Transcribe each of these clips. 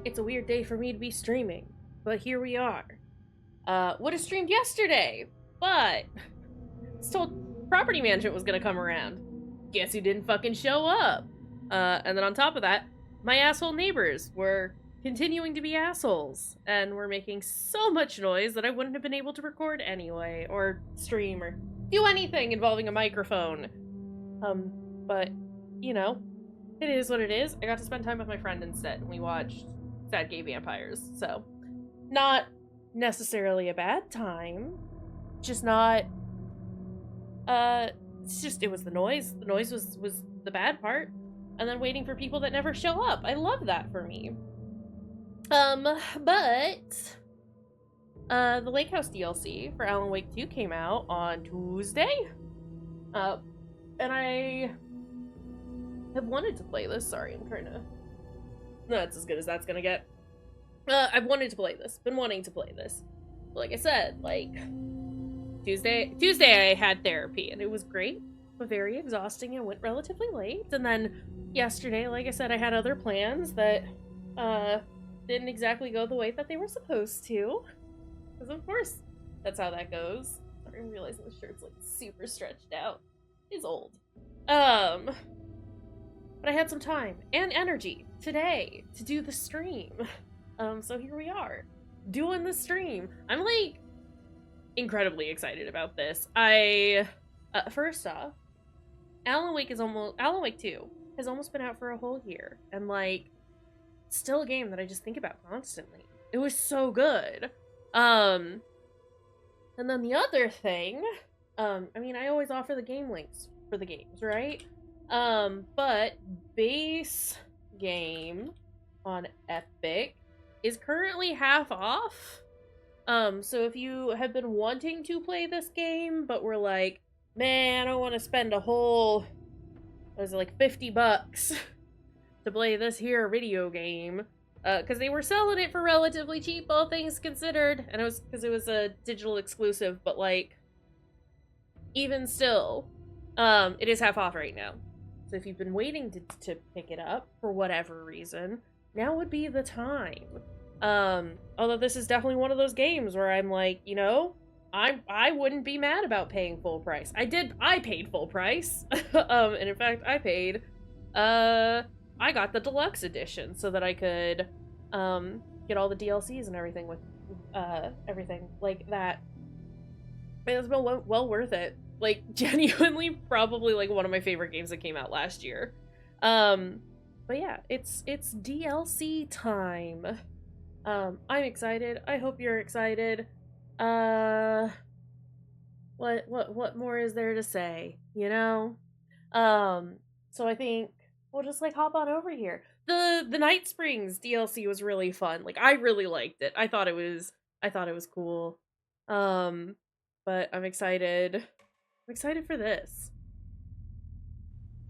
it's a weird day for me to be streaming, but here we are. Would have streamed yesterday, but was told property management was gonna come around. Guess who didn't fucking show up? And then on top of that, my asshole neighbors were continuing to be assholes and were making so much noise that I wouldn't have been able to record anyway, or stream, or do anything involving a microphone. But, you know, it is what it is. I got to spend time with my friend instead, and we watched Sad Gay Vampires, so not necessarily a bad time, just not, it's just, it was the noise. The noise was the bad part, and then waiting for people that never show up. I love that for me. But the Lake House DLC for Alan Wake 2 came out on Tuesday, and I have wanted to play this. Sorry, I'm trying to... No, it's as good as that's gonna get. I've wanted to play this. Been wanting to play this. But like I said, like, Tuesday I had therapy, and it was great, but very exhausting and went relatively late. And then yesterday, like I said, I had other plans that, didn't exactly go the way that they were supposed to. Because of course, that's how that goes. Sorry, I'm realizing the shirt's, like, super stretched out. It's old. But I had some time and energy today to do the stream. So here we are, doing the stream. I'm, like, incredibly excited about this. First off, Alan Wake 2 has almost been out for a whole year, and, like, still a game that I just think about constantly. It was so good. And then the other thing, I mean, I always offer the game links for the games, right? But base game on Epic is currently half off. So if you have been wanting to play this game, but were like, man, I don't want to spend a whole, what is it, like $50 to play this here video game, because they were selling it for relatively cheap, all things considered, and it was because it was a digital exclusive, but, like, even still, it is half off right now. So if you've been waiting to pick it up for whatever reason, now would be the time. Although this is definitely one of those games where I'm like, you know, I wouldn't be mad about paying full price. I paid full price. And in fact, I got the deluxe edition so that I could, get all the DLCs and everything with, everything like that. And it's been well worth it. Like, genuinely, probably, like, one of my favorite games that came out last year. But yeah, it's DLC time. I'm excited. I hope you're excited. What more is there to say, you know? So I think we'll just, like, hop on over here. The Night Springs DLC was really fun. Like, I really liked it. I thought it was cool. But I'm excited. I'm excited for this.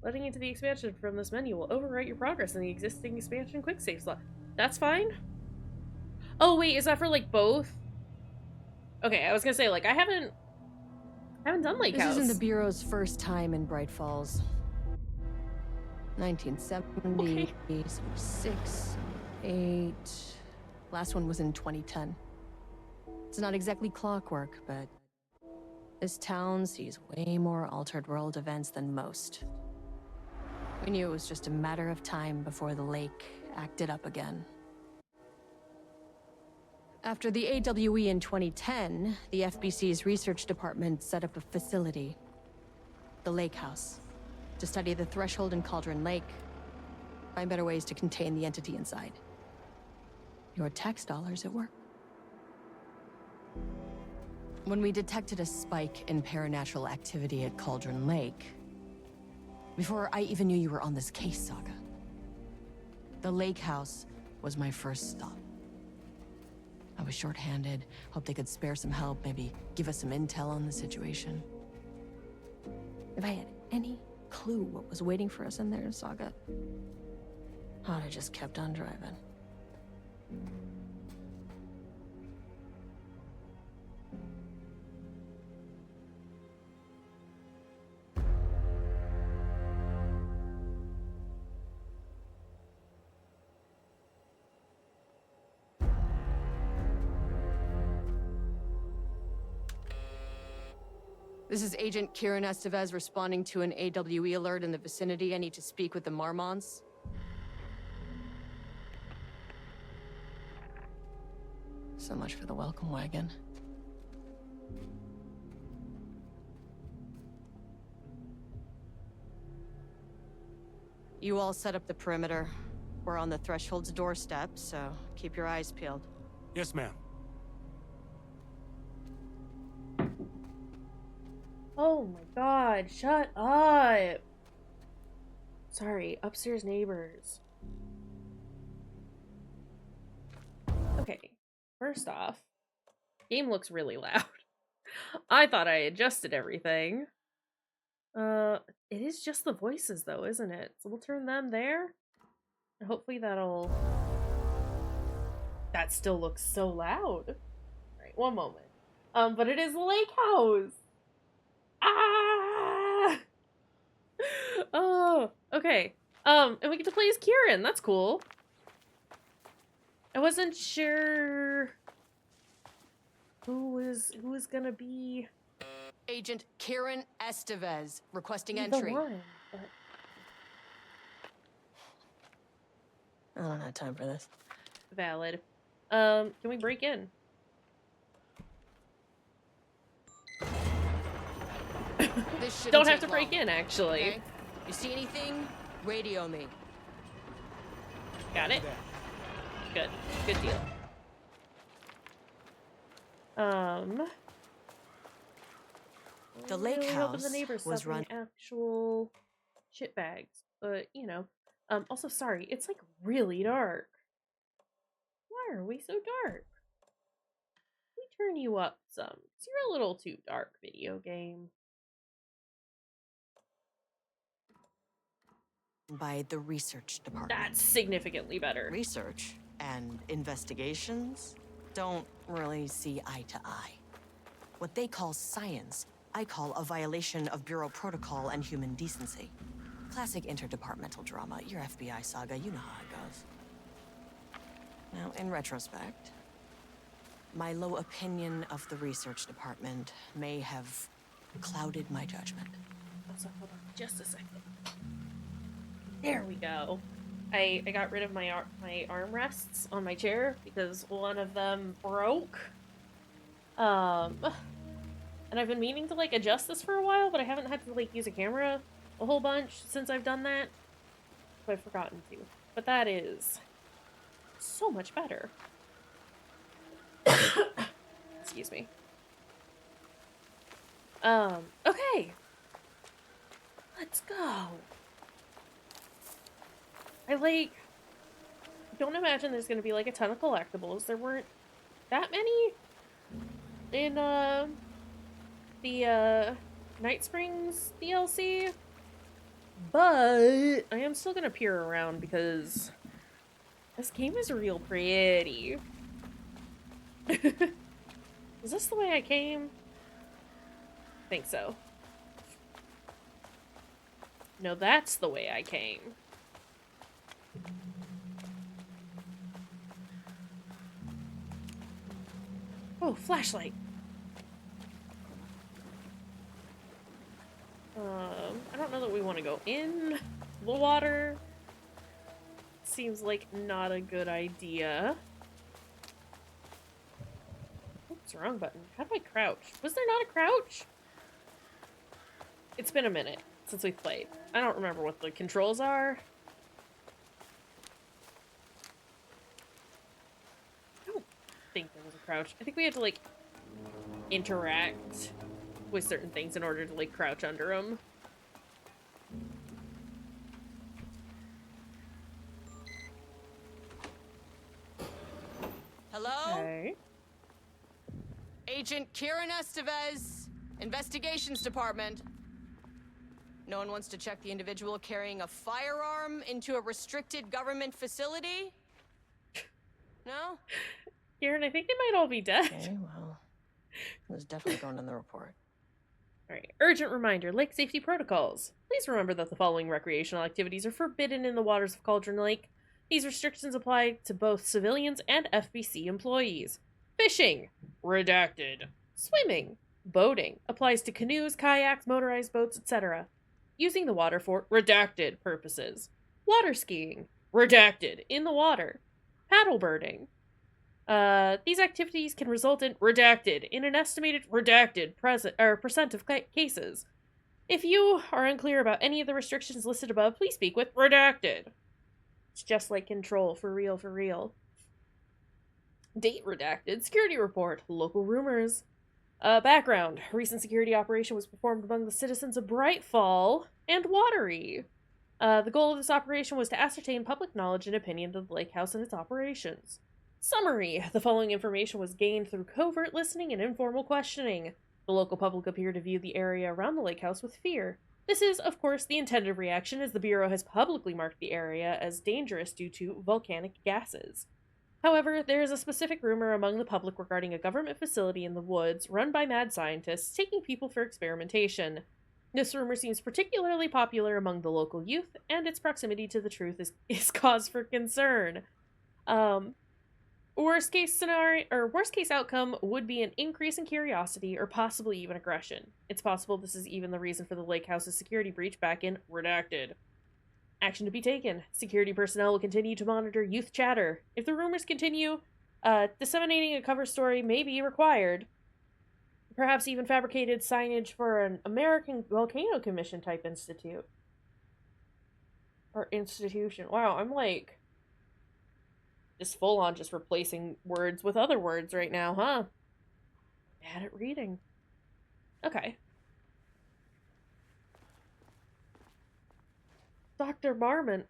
Letting into the expansion from this menu will overwrite your progress in the existing expansion quick save slot. That's fine? Oh, wait, is that for, like, both? Okay, I was gonna say, like, I haven't done Lake House. This isn't the Bureau's first time in Bright Falls. 1970, Okay. 6, 8... Last one was in 2010. It's not exactly clockwork, but this town sees way more altered world events than most. We knew it was just a matter of time before the lake acted up again. After the AWE in 2010, the FBC's research department set up a facility, the Lake House, to study the threshold in Cauldron Lake, find better ways to contain the entity inside. Your tax dollars at work. When we detected a spike in paranatural activity at Cauldron Lake, before I even knew you were on this case, Saga, the Lake House was my first stop. I was short-handed, hoped they could spare some help, maybe give us some intel on the situation. If I had any clue what was waiting for us in there, Saga, I'd have just kept on driving. This is Agent Kayshurrr Estevez responding to an AWE alert in the vicinity. I need to speak with the Marmons. So much for the welcome wagon. You all set up the perimeter. We're on the threshold's doorstep, so keep your eyes peeled. Yes, ma'am. Oh my god, shut up! Sorry, upstairs neighbors. Okay, first off, game looks really loud. I thought I adjusted everything. It is just the voices though, isn't it? So we'll turn them there. And hopefully that'll... That still looks so loud. Alright, one moment. But it is the lake house! Ah! Oh, okay. And we get to play as Kieran. That's cool. I wasn't sure who was gonna be Agent Kayshurrr Estevez requesting the entry. one, but I don't have time for this. valid. Can we break in? This Don't have to break in, actually. Okay? You see anything? Radio me. Got it. Good. Good deal. The I lake really hoping house the neighbors was suffering actual shit bags, but you know. Also, sorry, it's like really dark. Why are we so dark? We turn you up some. 'Cause you're a little too dark, video game. By the research department. That's significantly better. Research and investigations don't really see eye to eye. What they call science, I call a violation of Bureau protocol and human decency. Classic interdepartmental drama, your FBI saga, you know how it goes. Now, in retrospect, my low opinion of the research department may have clouded my judgment. Also, hold on just a second. There we go. I got rid of my armrests on my chair because one of them broke. And I've been meaning to like adjust this for a while, but I haven't had to like use a camera a whole bunch since I've done that. So I've forgotten to. But that is so much better. Excuse me. Okay. Let's go. I don't imagine there's gonna be like a ton of collectibles. There weren't that many in the Night Springs DLC, but I am still gonna peer around because this game is real pretty. Is this the way I came? I think so. No, that's the way I came. Oh, flashlight. I don't know that we want to go in the water. Seems like not a good idea. Oops, wrong button. How do I crouch? Was there not a crouch? It's been a minute since we've played. I don't remember what the controls are. I don't think there was a crouch. I think we had to, like, interact with certain things in order to, like, crouch under them. Hello? Okay. Agent Kayshurrr Estevez, Investigations Department. No one wants to check the individual carrying a firearm into a restricted government facility? No? Kieran, I think they might all be dead. Okay, well, it was definitely going in the report. Alright, urgent reminder, lake safety protocols. Please remember that the following recreational activities are forbidden in the waters of Cauldron Lake. These restrictions apply to both civilians and FBC employees. Fishing, redacted. Swimming, Boating applies to canoes, kayaks, motorized boats, etc. Using the water for redacted purposes. Water skiing, redacted, in the water. Paddleboarding. These activities can result in redacted in an estimated redacted percent of cases. If you are unclear about any of the restrictions listed above, please speak with redacted. It's just like control, for real, for real. Date redacted, security report, local rumors. Background. Recent security operation was performed among the citizens of Brightfall and Watery. The goal of this operation was to ascertain public knowledge and opinion of the lake house and its operations. Summary. The following information was gained through covert listening and informal questioning. The local public appear to view the area around the lake house with fear. This is, of course, the intended reaction, as the Bureau has publicly marked the area as dangerous due to volcanic gases. However, there is a specific rumor among the public regarding a government facility in the woods run by mad scientists taking people for experimentation. This rumor seems particularly popular among the local youth, and its proximity to the truth is cause for concern. Worst case outcome would be an increase in curiosity or possibly even aggression. It's possible this is even the reason for the lake house's security breach back in redacted. Action to be taken. Security personnel will continue to monitor youth chatter. If the rumors continue, disseminating a cover story may be required. Perhaps even fabricated signage for an American Volcano Commission type institute. Or institution. Wow, I'm like just full on just replacing words with other words right now, huh? Bad at reading. Okay. Dr. Marmont,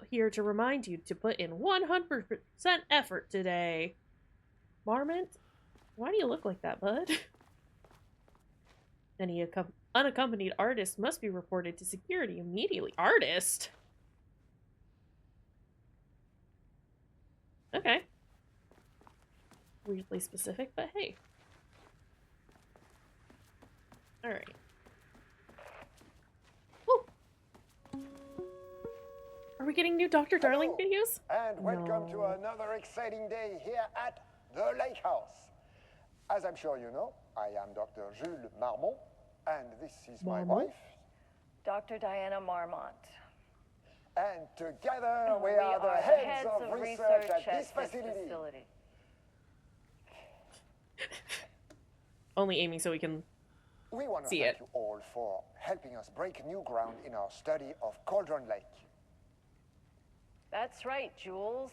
here to remind you to put in 100% effort today. Marmont? Why do you look like that, bud? Any unaccompanied artist must be reported to security immediately. Artist? Okay. Weirdly specific, but hey. Alright. Are we getting new Dr. Darling videos? And welcome to another exciting day here at the Lake House. As I'm sure you know, I am Dr. Jules Marmont, and this is my wife, Dr. Diana Marmont. And together we are the heads of research at this facility. Only aiming so we can We want to see thank it. you all for helping us break new ground in our study of Cauldron Lake. That's right, Jules.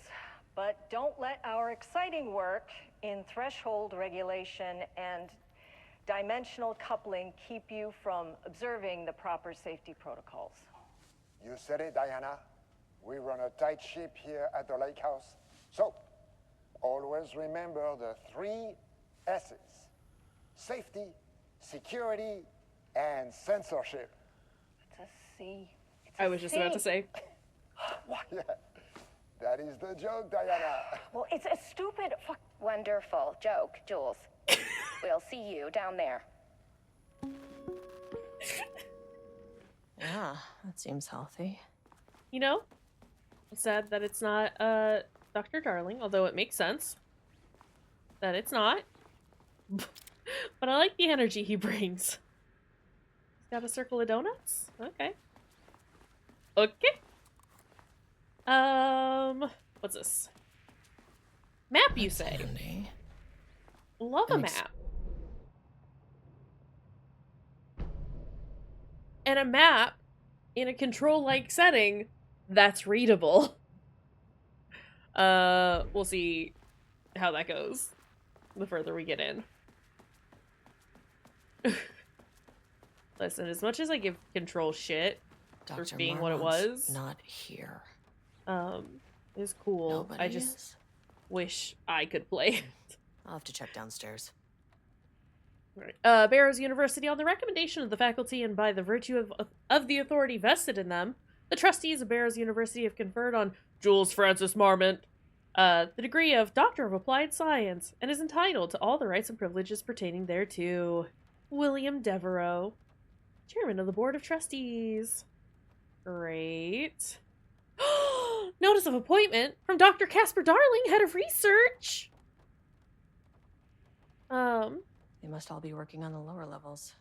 But don't let our exciting work in threshold regulation and dimensional coupling keep you from observing the proper safety protocols. You said it, Diana. We run a tight ship here at the Lake House. So, always remember the 3 S's. Safety, security, and censorship. It's a C. I was just about to say. What? Yeah, that is the joke, Diana. Well, it's a stupid fuck. Wonderful joke, Jules. We'll see you down there. Yeah, that seems healthy. You know, it's sad that it's not Dr. Darling, although it makes sense that it's not. But I like the energy he brings. He's got a circle of donuts? Okay. Okay. What's this? Map, you say? Handy. Love a map. And a map in a control-like setting that's readable. We'll see how that goes the further we get in. Listen, as much as I give control shit for Dr. being what it Marmont's was, not here. it's cool. Nobody I just is? wish I could play. I'll have to check downstairs. Right. Barrows University, on the recommendation of the faculty and by the virtue of the authority vested in them, the trustees of Barrows University have conferred on Jules Francis Marmont the degree of Doctor of Applied Science and is entitled to all the rights and privileges pertaining thereto. William Devereaux, Chairman of the Board of Trustees. Great. Notice of appointment from Dr. Casper Darling, Head of Research. They must all be working on the lower levels.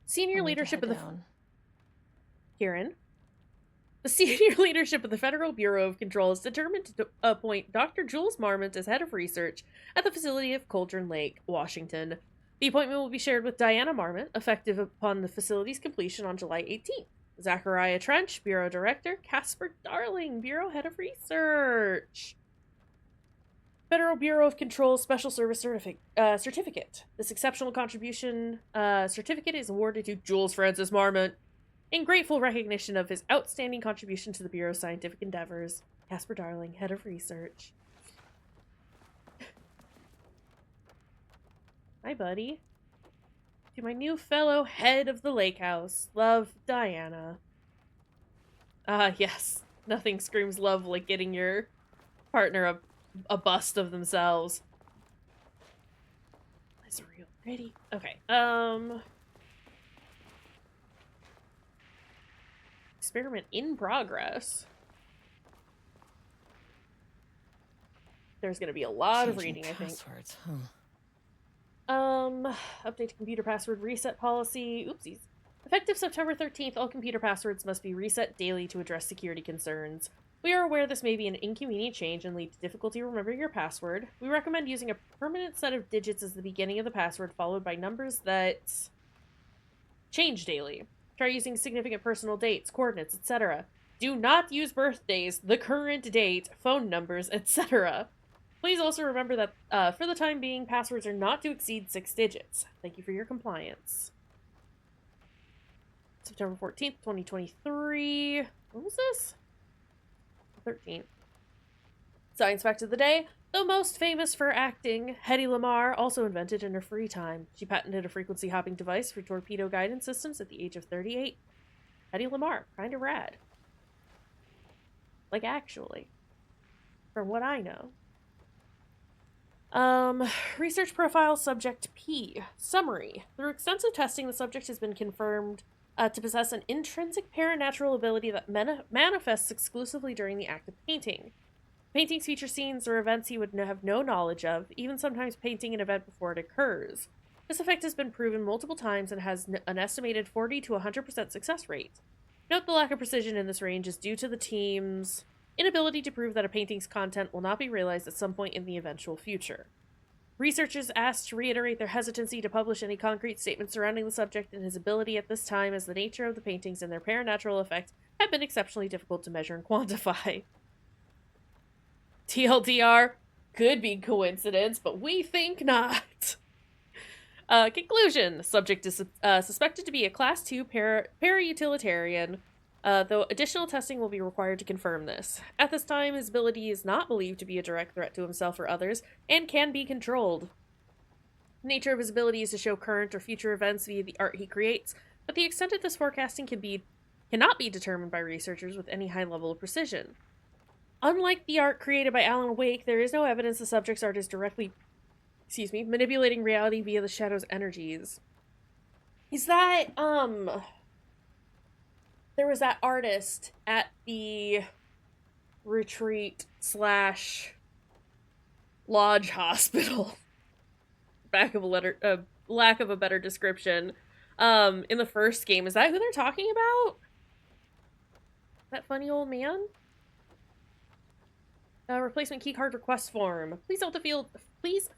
Senior I'll need to leadership head of the down. Kieran. The senior leadership of the Federal Bureau of Control is determined to appoint Dr. Jules Marmont as head of research at the facility of Cauldron Lake, Washington. The appointment will be shared with Diana Marmont, effective upon the facility's completion on July 18th. Zachariah Trench, Bureau Director. Casper Darling, Bureau Head of Research. Federal Bureau of Control Special Service Certificate. This exceptional contribution certificate is awarded to Jules Francis Marmont in grateful recognition of his outstanding contribution to the Bureau's scientific endeavors. Casper Darling, Head of Research. Hi, buddy. To my new fellow head of the lake house. Love, Diana. Yes. Nothing screams love like getting your partner a bust of themselves. That's real pretty. Okay, experiment in progress. There's gonna be a lot of reading, I think. Passwords, huh? Update computer password reset policy. Oopsies. Effective September 13th, all computer passwords must be reset daily to address security concerns. We are aware this may be an inconvenient change and lead to difficulty remembering your password. We recommend using a permanent set of digits as the beginning of the password, followed by numbers that change daily. Try using significant personal dates, coordinates, etc. Do not use birthdays, the current date, phone numbers, etc. Please also remember that, for the time being, passwords are not to exceed 6 digits. Thank you for your compliance. September 14th, 2023. What was this? 13th. Science fact of the day. Though most famous for acting, Hedy Lamarr also invented in her free time. She patented a frequency hopping device for torpedo guidance systems at the age of 38. Hedy Lamarr, kinda rad. Like, actually. From what I know. Research profile subject P. Summary. Through extensive testing, the subject has been confirmed to possess an intrinsic paranatural ability that manifests exclusively during the act of painting. Paintings feature scenes or events he would have no knowledge of, even sometimes painting an event before it occurs. This effect has been proven multiple times and has an estimated 40 to 100% success rate. Note the lack of precision in this range is due to the team's inability to prove that a painting's content will not be realized at some point in the eventual future. Researchers asked to reiterate their hesitancy to publish any concrete statements surrounding the subject and his ability at this time, as the nature of the paintings and their paranatural effects have been exceptionally difficult to measure and quantify. TLDR, could be coincidence, but we think not. Conclusion. Subject is suspected to be a Class 2 para-utilitarian, though additional testing will be required to confirm this. At this time, his ability is not believed to be a direct threat to himself or others, and can be controlled. The nature of his ability is to show current or future events via the art he creates, but the extent of this forecasting cannot be determined by researchers with any high level of precision. Unlike the art created by Alan Wake, there is no evidence the subject's art is directly, manipulating reality via the shadow's energies. Is that, there was that artist at the retreat / lodge hospital. Lack of a better description. In the first game. Is that who they're talking about? That funny old man? Replacement keycard request form. Please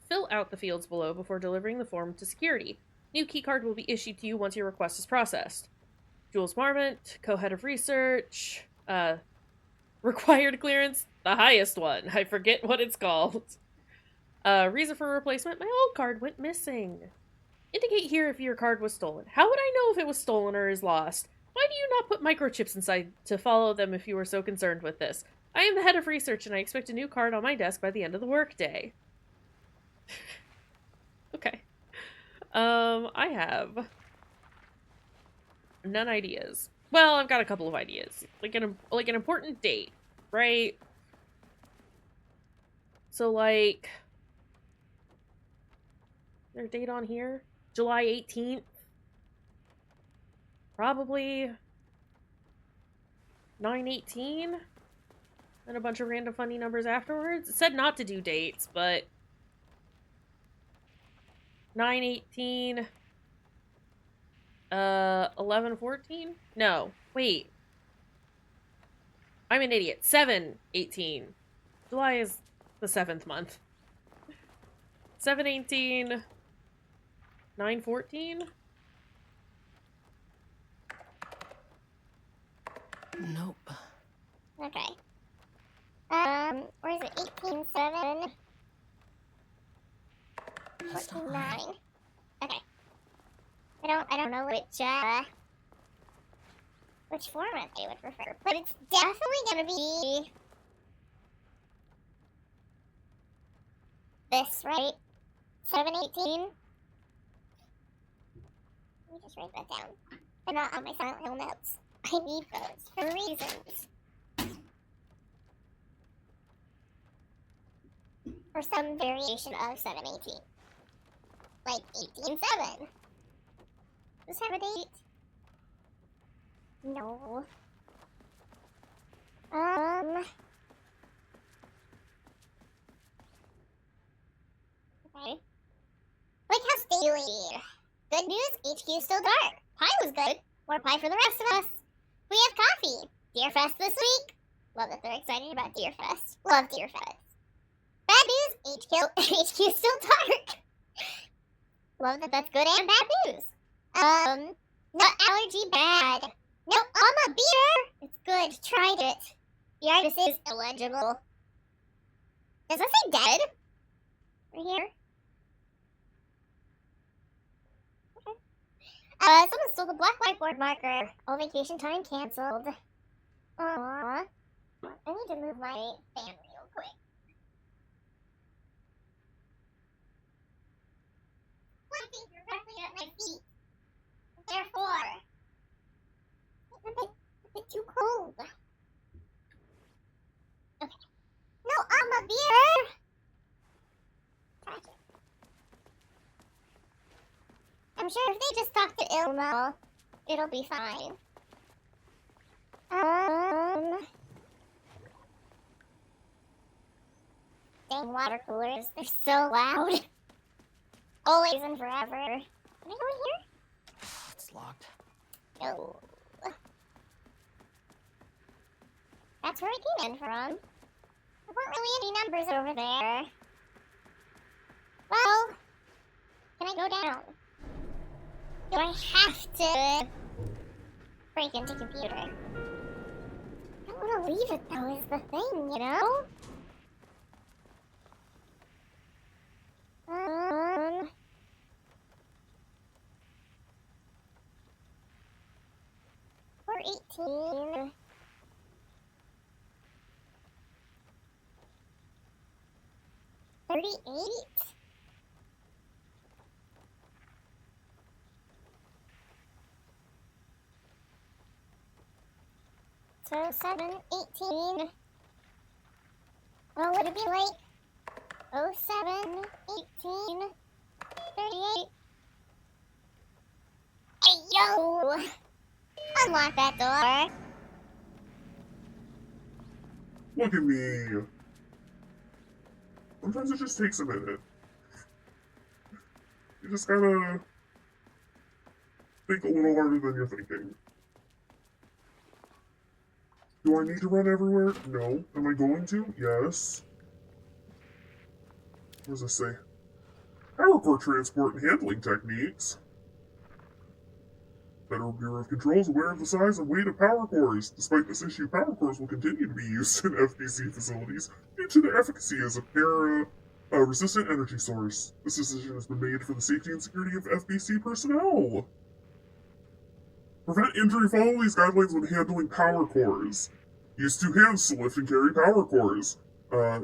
fill out the fields below before delivering the form to security. New keycard will be issued to you once your request is processed. Jules Marmont, co-head of research. Required clearance, the highest one. I forget what it's called. Reason for replacement, my old card went missing. Indicate here if your card was stolen. How would I know if it was stolen or is lost? Why do you not put microchips inside to follow them if you were so concerned with this? I am the head of research and I expect a new card on my desk by the end of the workday. Okay. I have none ideas. Well, I've got a couple of ideas. Like an important date, right? So like, is there a date on here? July 18th? Probably 9/18? And a bunch of random funny numbers afterwards. It said not to do dates, but 9/18, 11/14? No, wait. I'm an idiot. 7/18. July is the 7th month. 7/18, 9/14? Nope. Okay. Or is it 18/7? That's not 14/9. right. Okay. I don't know which format they would prefer, but it's definitely gonna be this, right? 7/18. Let me just write that down. They're not on my Silent Hill notes. I need those for reasons. For some variation of 7/18. Like 18/7. Does this have a date? No. Okay. Lighthouse Daily. Good news, HQ is still dark. Pie was good. More pie for the rest of us. We have coffee. Deerfest this week. Love that they're excited about Deerfest. Love Deerfest. Bad news, HQ is still dark. Love that that's good and bad news. Nut allergy bad. Nope, I'm a beer. It's good. Tried it. The artist is illegible. Does that say dead? Right here. Okay. Someone stole the black whiteboard marker. All vacation time canceled. Aww. I need to move my fan real quick. I think you're directly at my feet. Therefore, it's a bit too cold. Okay. No, I'm a beer! Tragic. I'm sure if they just talk to Ilmo, it'll be fine. Dang water coolers, they're so loud. Always and forever. Can I go in here? It's locked. No. That's where I came in from. There weren't really any numbers over there. Well, can I go down? Do I have to break into computer? I don't want to leave it though, is the thing, you know? We're 18. $38? So 7/18. Well, would it be like 07/18 38? Hey yo! Unlock that door. Look at me. Sometimes it just takes a minute. You just gotta think a little harder than you're thinking. Do I need to run everywhere? No. Am I going to? Yes. What does this say? Power core transport and handling techniques. Federal Bureau of Control is aware of the size and weight of power cores. Despite this issue, power cores will continue to be used in FBC facilities due to their efficacy as a resistant energy source. This decision has been made for the safety and security of FBC personnel. Prevent injury. Follow these guidelines when handling power cores. Use two hands to lift and carry power cores.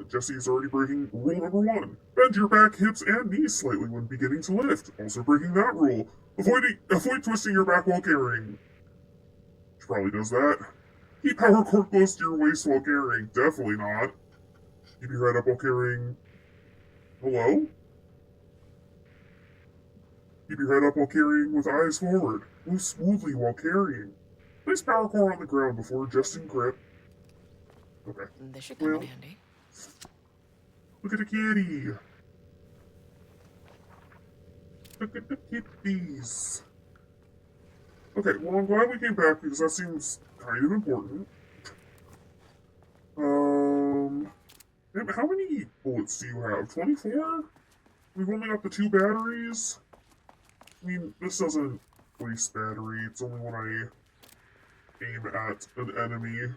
Jesse is already breaking rule number 1. Bend your back, hips, and knees slightly when beginning to lift. Also breaking that rule. Avoid twisting your back while carrying. She probably does that. Keep power cord close to your waist while carrying. Definitely not. Keep your head up while carrying. Hello? Keep your head up while carrying with eyes forward. Move smoothly while carrying. Place power core on the ground before adjusting grip. Okay. This should come in handy. Look at the kitty. Look at the kitties. Okay, well, I'm glad we came back because that seems kind of important. How many bullets do you have? 24? We've only got the 2 batteries? I mean, this doesn't waste battery. It's only when I aim at an enemy.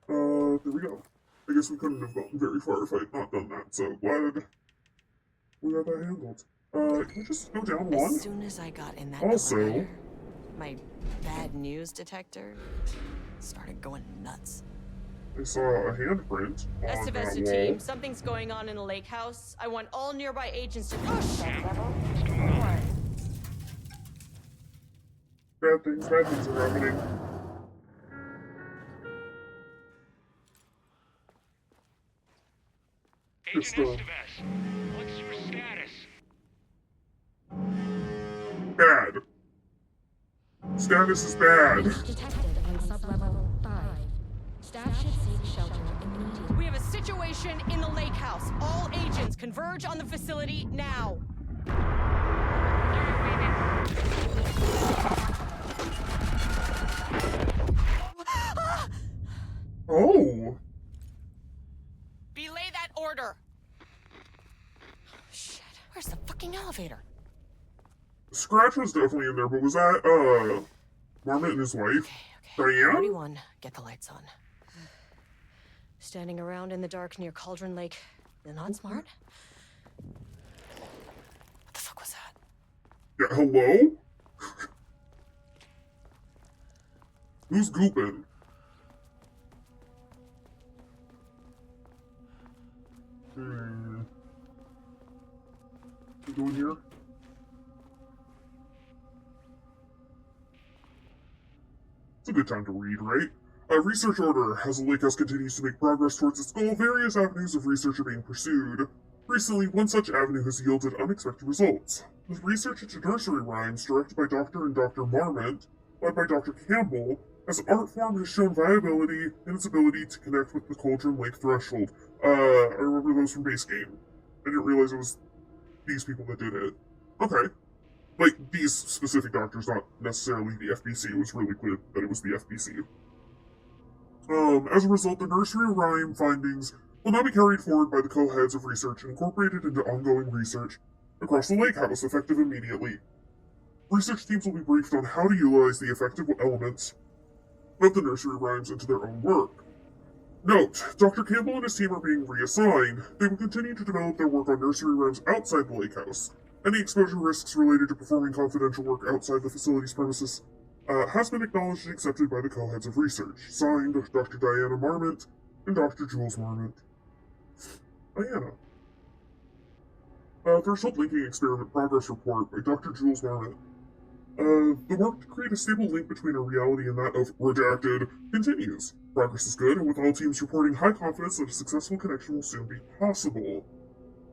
There we go. I guess we couldn't have gotten very far if I had not done that, so glad we got that handled. Can we just go down one? As soon as I got in that Also, elevator, my bad news detector started going nuts. I saw a handprint on that Estivesta wall. team, something's going on in the lake house. I want all nearby agents to push. Bad things are happening. Agent Just, Estevez, what's your status? Bad. Status is bad. Detected on sublevel 5. Staff should seek shelter immediately. We have a situation in the lake house. All agents converge on the facility now. Oh! Belay that order. Shit, where's the fucking elevator? Scratch was definitely in there, but was that, Marmot and his wife? Diane? 41, get the lights on. Standing around in the dark near Cauldron Lake, not smart? What the fuck was that? Yeah, hello? Who's gooping? You going here? It's a good time to read, right? A research order. As the Lake House continues to make progress towards its goal, various avenues of research are being pursued. Recently, one such avenue has yielded unexpected results. The research into nursery rhymes, directed by Dr. and Dr. Marmot, led by Dr. Campbell, as an art form has shown viability in its ability to connect with the Cauldron Lake threshold. I remember those from base game. I didn't realize it was these people that did it. Okay. Like, these specific doctors, not necessarily the FBC. It was really clear that it was the FBC. As a result, the nursery rhyme findings will now be carried forward by the co-heads of research and incorporated into ongoing research across the lake house, effective immediately. Research teams will be briefed on how to utilize the effective elements of the nursery rhymes into their own work. Note, Dr. Campbell and his team are being reassigned. They will continue to develop their work on nursery rhymes outside the lake house. Any exposure risks related to performing confidential work outside the facility's premises has been acknowledged and accepted by the co-heads of research. Signed, Dr. Diana Marmot and Dr. Jules Marmot. Diana. Threshold Linking Experiment Progress Report by Dr. Jules Marmot. The work to create a stable link between our reality and that of Redacted continues. Progress is good, and with all teams reporting high confidence that a successful connection will soon be possible.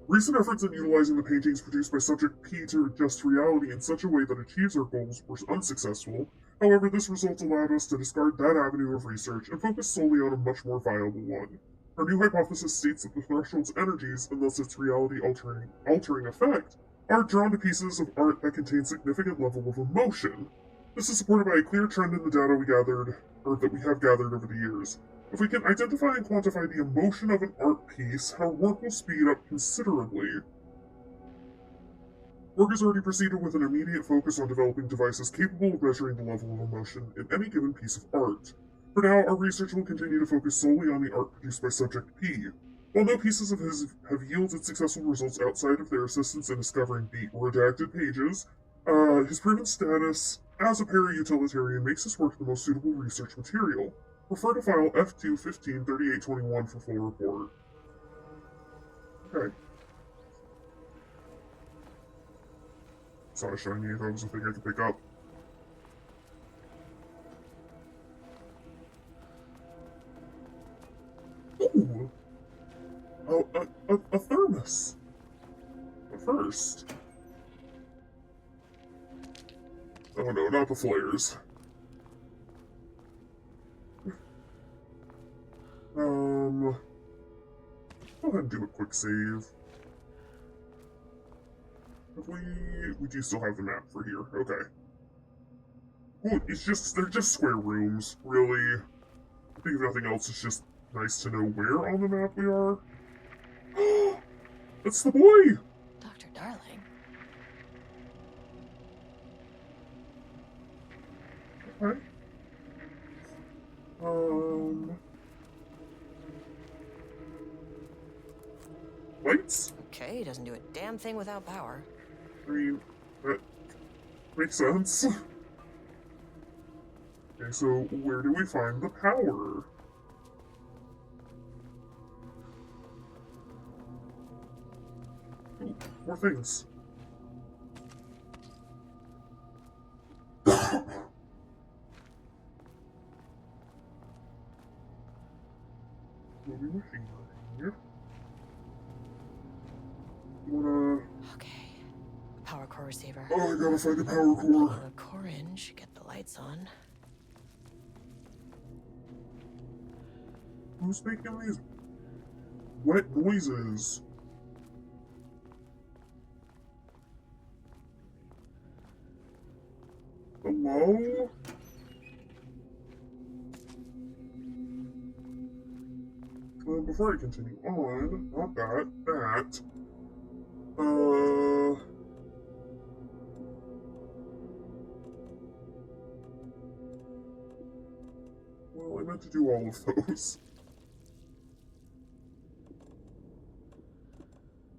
Recent efforts in utilizing the paintings produced by Subject P to adjust reality in such a way that achieves our goals were unsuccessful. However, this result allowed us to discard that avenue of research and focus solely on a much more viable one. Our new hypothesis states that the threshold's energies, and thus its reality-altering effect, are drawn to pieces of art that contain significant level of emotion. This is supported by a clear trend in the data that we have gathered over the years. If we can identify and quantify the emotion of an art piece, our work will speed up considerably. Work has already proceeded with an immediate focus on developing devices capable of measuring the level of emotion in any given piece of art. For now, our research will continue to focus solely on the art produced by Subject P. While no pieces of his have yielded successful results outside of their assistance in discovering the redacted pages, his proven status as a para-utilitarian makes his work the most suitable research material. Refer to file F2-15-3821 for full report. Okay. Saw a shiny, I thought it was a thing I could pick up. Ooh! Oh, a thermos! But first... Oh no, not the flares. Go ahead and do a quick save. If we do still have the map for here. Okay. Ooh, they're just square rooms, really. I think if nothing else, it's just nice to know where on the map we are. That's the boy! Dr. Darling. Okay. Lights? Okay, doesn't do a damn thing without power. I mean, that makes sense. Okay, so where do we find the power? Ooh, more things. Moving machine here. Wanna... Okay. Power core receiver. Oh, I gotta find the power core. Plug a core in, should get the lights on. Who's making these wet noises? Hello? Before I continue on, not that. Well, I meant to do all of those.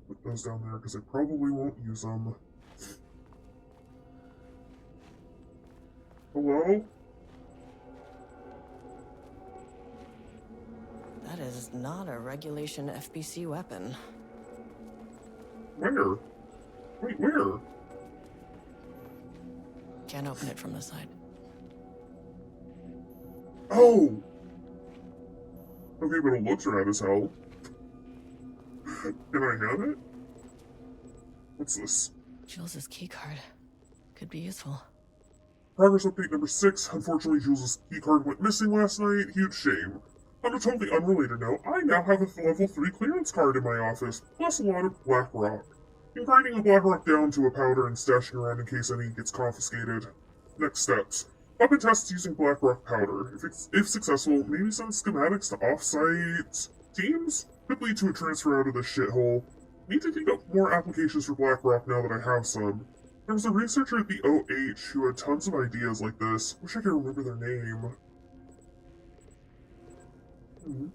Put those down there, because I probably won't use them. Hello? That is not a regulation FBC weapon. Where? Wait, where? Can't open it from the side. Oh! Okay, but it looks rad as hell. Can I have it? What's this? Jules's keycard. Could be useful. Progress update number 6. Unfortunately, Jules' keycard went missing last night. Huge shame. On a totally unrelated note, I now have a level 3 clearance card in my office, plus a lot of black rock. I'm grinding a black rock down to a powder and stashing around in case any gets confiscated. Next steps. Weapon tests using black rock powder. If successful, maybe send schematics to off-site teams? Could lead to a transfer out of this shithole. Need to dig up more applications for black rock now that I have some. There was a researcher at the OH who had tons of ideas like this. Wish I could remember their name. I mean,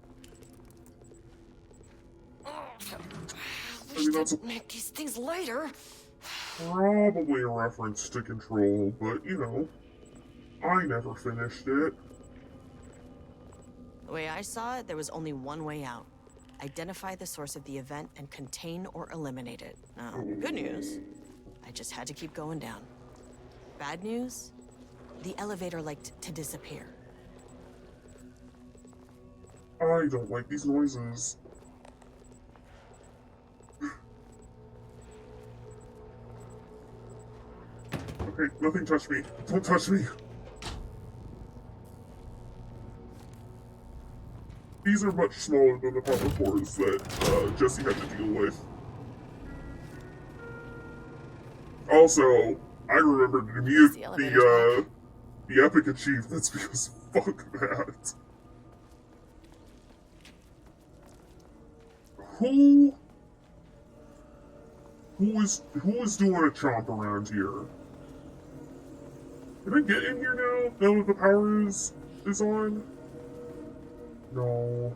that's Make these things lighter. probably a reference to Control, but, you know, I never finished it. The way I saw it, there was only one way out. Identify the source of the event and contain or eliminate it. Now, good news, I just had to keep going down. Bad news, the elevator liked to disappear. I don't like these noises. Okay, nothing touch me. Don't touch me. These are much smaller than the power cores that Jesse had to deal with. Also, I remembered to mute the epic achievements because fuck that. Who is doing a chomp around here? Can I get in here now that the power is on? No.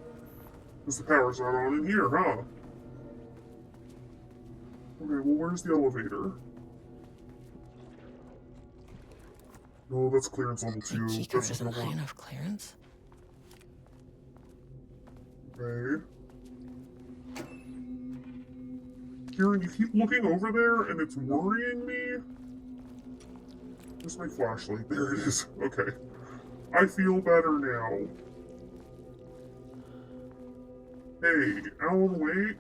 Because the power's not on in here, huh? Okay, well, where's the elevator? No, that's clearance level 2. Keycard That's isn't not high gonna work. enough clearance. Okay. Kieran, you keep looking over there, and it's worrying me. Where's my flashlight? There it is. Okay. I feel better now. Hey, Alan Wake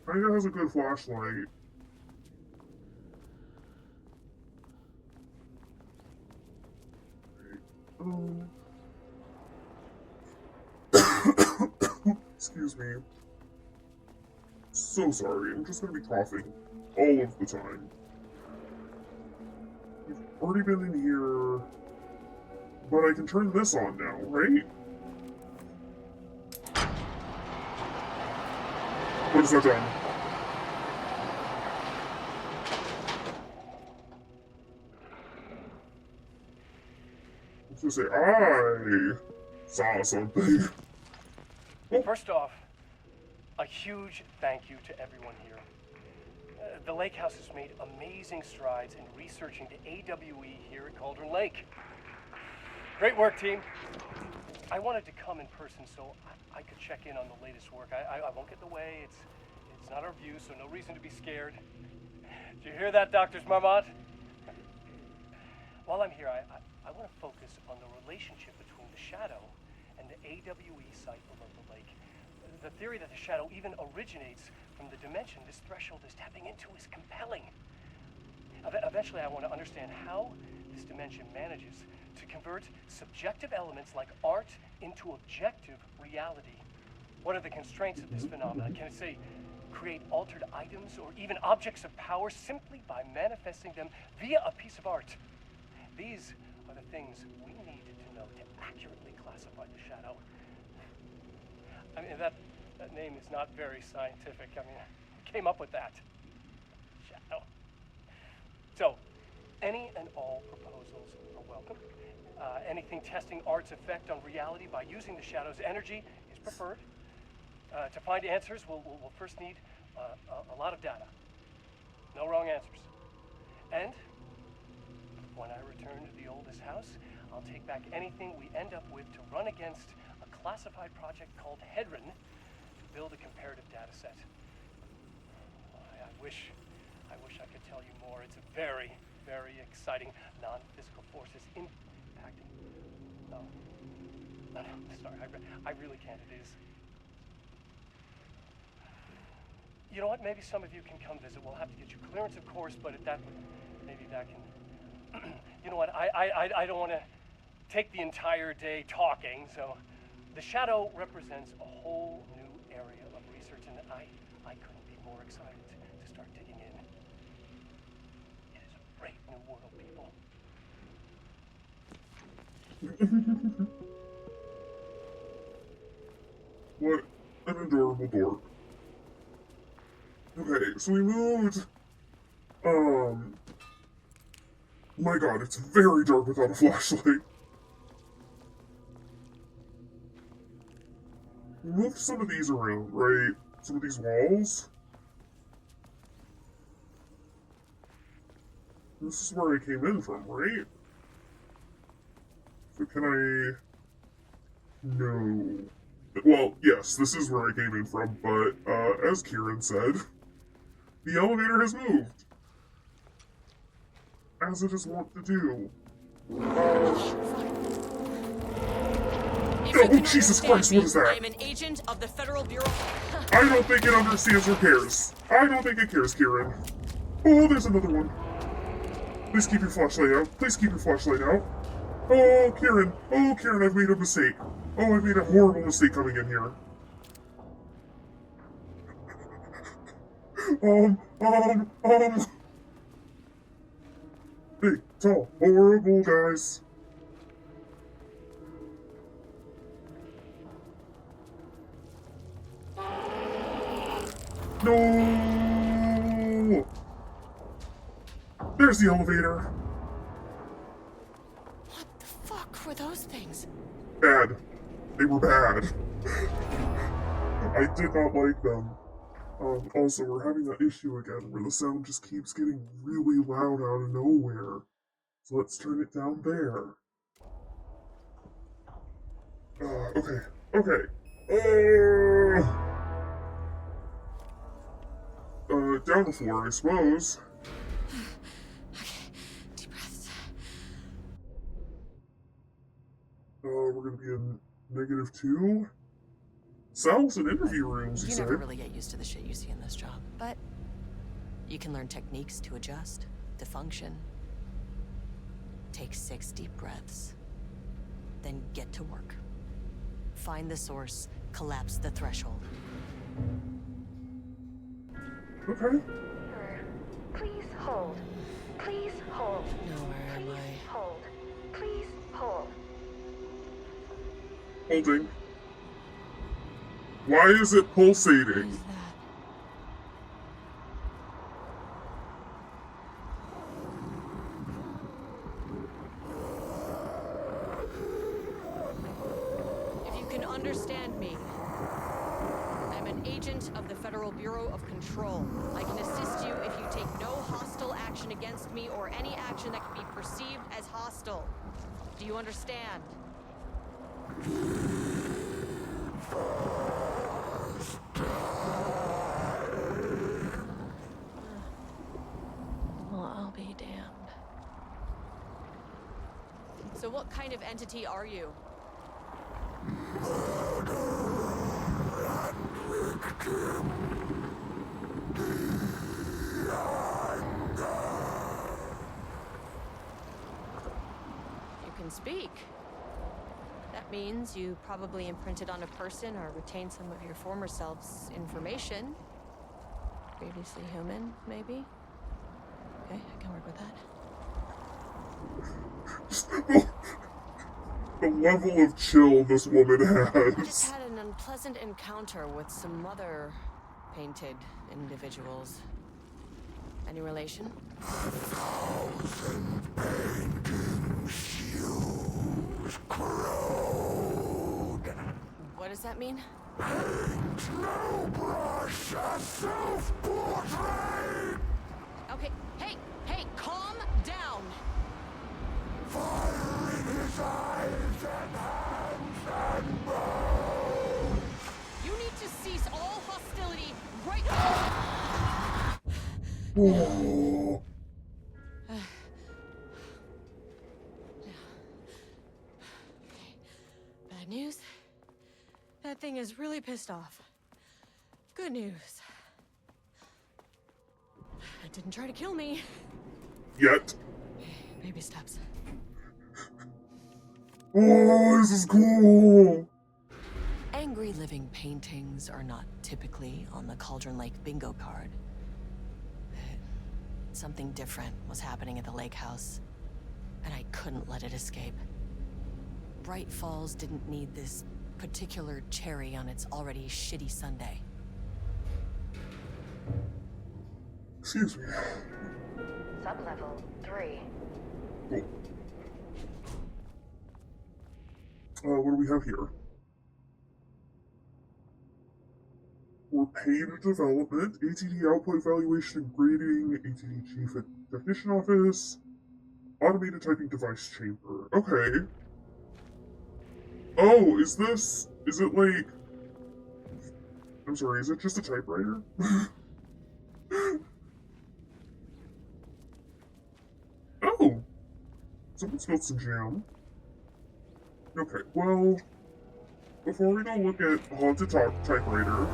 kinda has a good flashlight. Excuse me. So sorry, I'm just gonna be coughing. all of the time. You've already been in here, but I can turn this on now, right? What is that done? I was gonna say, I saw something. First off, a huge thank you to everyone here. The Lake House has made amazing strides in researching the AWE here at Cauldron Lake. Great work, team. I wanted to come in person so I could check in on the latest work. I won't get in the way. It's not our view, so no reason to be scared. Did you hear that, Dr. Marmot? While I'm here, I want to focus on the relationship between the Shadow and the AWE site below the lake. The theory that the Shadow even originates from the dimension this threshold is tapping into is compelling. Eventually, I want to understand how this dimension manages to convert subjective elements like art into objective reality. What are the constraints of this phenomenon? Can it, say, create altered items or even objects of power simply by manifesting them via a piece of art? These are the things we need to know to accurately classify the Shadow. I mean, that name is not very scientific. I mean, who came up with that? Shadow. So, any and all proposals are welcome. Anything testing art's effect on reality by using the Shadow's energy is preferred. To find answers, we'll first need a lot of data. No wrong answers. And when I return to the oldest house, I'll take back anything we end up with to run against a classified project called Hedron to build a comparative data set. I wish I could tell you more. It's a very, very exciting non-physical forces impacting. No, sorry, I really can't. It is. You know what? Maybe some of you can come visit. We'll have to get you clearance, of course, but maybe that can. You know what? I don't want to take the entire day talking. So, the Shadow represents a whole new area of research, and I couldn't be more excited to start digging in. It is a great new world, people. What an adorable dork. Okay, so we moved. My god, it's very dark without a flashlight. We moved some of these around, right? Some of these walls. This is where I came in from, right? So can I... No. Well, yes, this is where I came in from, but, as Kieran said, the elevator has moved. As it is wont to do. Oh, Jesus Christ, what is that? I'm an agent of the Federal Bureau. I don't think it understands or cares. I don't think it cares, Kieran. Oh, there's another one. Please keep your flashlight out. Please keep your flashlight out. Oh, Kieran, I've made a mistake. Oh, I made a horrible mistake coming in here. Big, tall, horrible guys. No! There's the elevator. What the fuck were those things? Bad. They were bad. I did not like them. Also, we're having that issue again where the sound just keeps getting really loud out of nowhere. So let's turn it down there. Okay. Down the floor, I suppose. Okay, deep breaths. We're gonna be in -2. Cells and interview rooms, you You say? never really get used to the shit you see in this job, but you can learn techniques to adjust, to function. Take 6 deep breaths, then get to work. Find the source, collapse the threshold. Okay. hold. Please hold. No, where am Please I? hold. Please hold. Holding. Why is it What pulsating? is that? If you can understand me, I'm an agent of the Federal Bureau of Control. I can assist you if you take no hostile action against me or any action that can be perceived as hostile. Do you understand? Well, I'll be damned. So what kind of entity are you? You can speak. That means you probably imprinted on a person or retained some of your former self's information. Previously human, maybe? Okay, I can work with that. The level of chill this woman I just has. had an unpleasant encounter with some other painted individuals. Any relation? What does that mean? Okay, hey, calm down! You need to cease all hostility right now! Oh. Bad news? That thing is really pissed off. Good news. It didn't try to kill me. Yet. Baby steps. Oh, this is cool. Angry living paintings are not typically on the Cauldron Lake bingo card. But something different was happening at the lake house, and I couldn't let it escape. Bright Falls didn't need this particular cherry on its already shitty sundae. Excuse me. Sublevel 3. Cool. What do we have here? For paid development, ATD output evaluation and grading, ATD chief technician office, automated typing device chamber. Okay. Oh, is it like... I'm sorry, is it just a typewriter? Oh! Someone spilled some jam. Okay, well... Before we go look at Haunted Typewriter...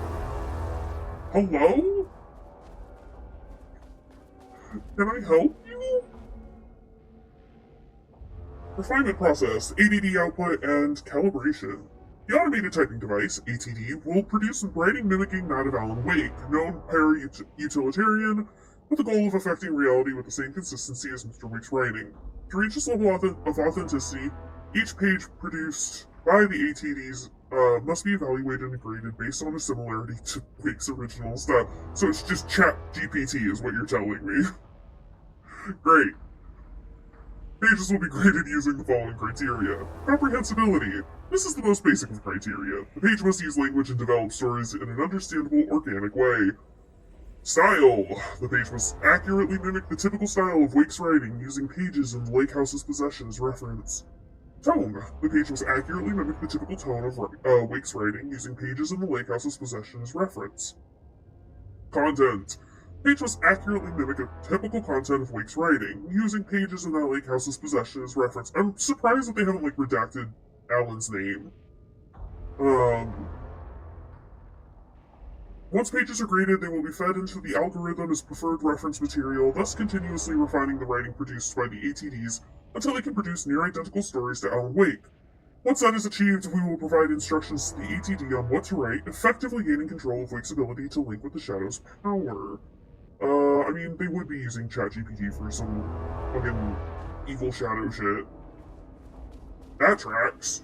Hello? Can I help you? Refinement process, ADD output, and calibration. The automated typing device, ATD, will produce some writing mimicking that of Alan Wake, known para-utilitarian, with the goal of affecting reality with the same consistency as Mr. Wake's writing. To reach this level of authenticity, each page produced by the ATDs must be evaluated and graded based on a similarity to Wake's original stuff. So it's just Chat GPT is what you're telling me. Great. Pages will be graded using the following criteria. Comprehensibility. This is the most basic of criteria. The page must use language and develop stories in an understandable, organic way. Style. The page must accurately mimic the typical style of Wake's writing, using pages in the lake house's possession as reference. Tone. The page must accurately mimic the typical tone of Wake's writing, using pages in the lake house's possession as reference. Content. The page must accurately mimic a typical content of Wake's writing, using pages in that lake house's possession as reference. I'm surprised that they haven't, like, redacted Alan's name. Once pages are graded, they will be fed into the algorithm as preferred reference material, thus continuously refining the writing produced by the ATDs until they can produce near-identical stories to Alan Wake. Once that is achieved, we will provide instructions to the ATD on what to write, effectively gaining control of Wake's ability to link with the Shadow's power. I mean, they would be using ChatGPT for some fucking evil shadow shit. That tracks.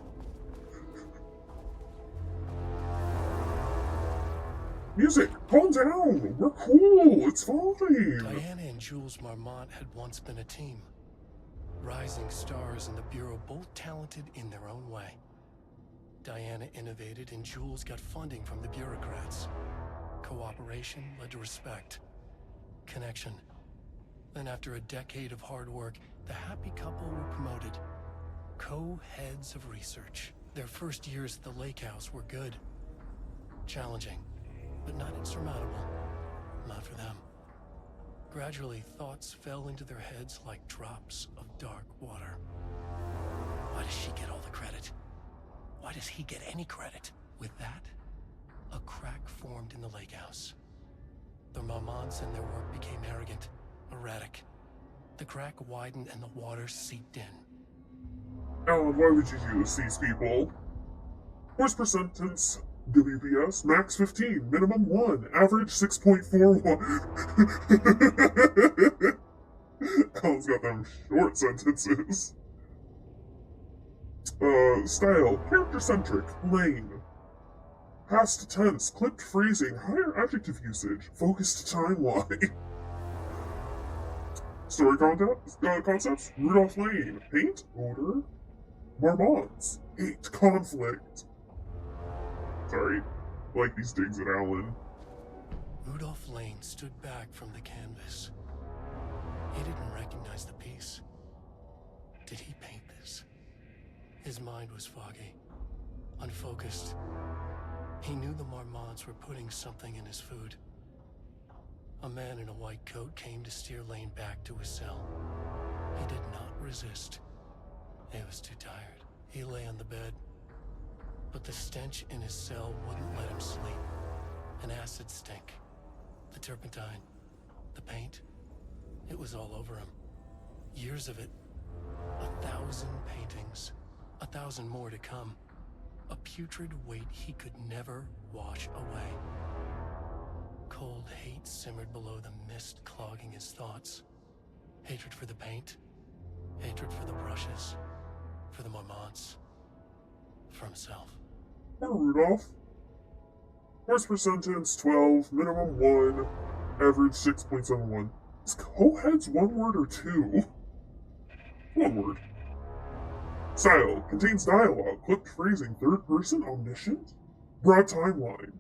Music, calm down. We're cool. It's fine. Diana and Jules Marmont had once been a team. Rising stars in the Bureau, both talented in their own way. Diana innovated and Jules got funding from the bureaucrats. Cooperation led to respect. Connection. Then after a decade of hard work, the happy couple were promoted. Co-heads of research. Their first years at the lake house were good. Challenging, but not insurmountable. Not for them. Gradually, thoughts fell into their heads like drops of dark water. Why does she get all the credit? Why does he get any credit? With that, a crack formed in the lake house. The Marmonts and their work became arrogant, erratic. The crack widened and the water seeped in. Alan, why would you do this to these people? Worst per sentence, WPS, max 15, minimum 1, average 6.41. Alan's got them short sentences. Style, character-centric, lame. Past tense, clipped phrasing, higher adjective usage, focused timeline. Story concepts, Rudolph Lane, paint, odor, Marmots, hate, conflict. Sorry, I like these digs at Alan. Rudolph Lane stood back from the canvas. He didn't recognize the piece. Did he paint this? His mind was foggy, unfocused. He knew the Marmonts were putting something in his food. A man in a white coat came to steer Lane back to his cell. He did not resist. He was too tired. He lay on the bed, but the stench in his cell wouldn't let him sleep. An acid stink. The turpentine. The paint. It was all over him. Years of it. 1,000 paintings. 1,000 more to come. A putrid weight he could never wash away. Cold hate simmered below the mist clogging his thoughts. Hatred for the paint. Hatred for the brushes. For the Marmonts. For himself. Poor Rudolph. Worst per sentence, 12, minimum 1, average 6.71. Is co-heads one word or two? One word. Style, contains dialogue, clipped phrasing, third person, omniscient? Broad timeline.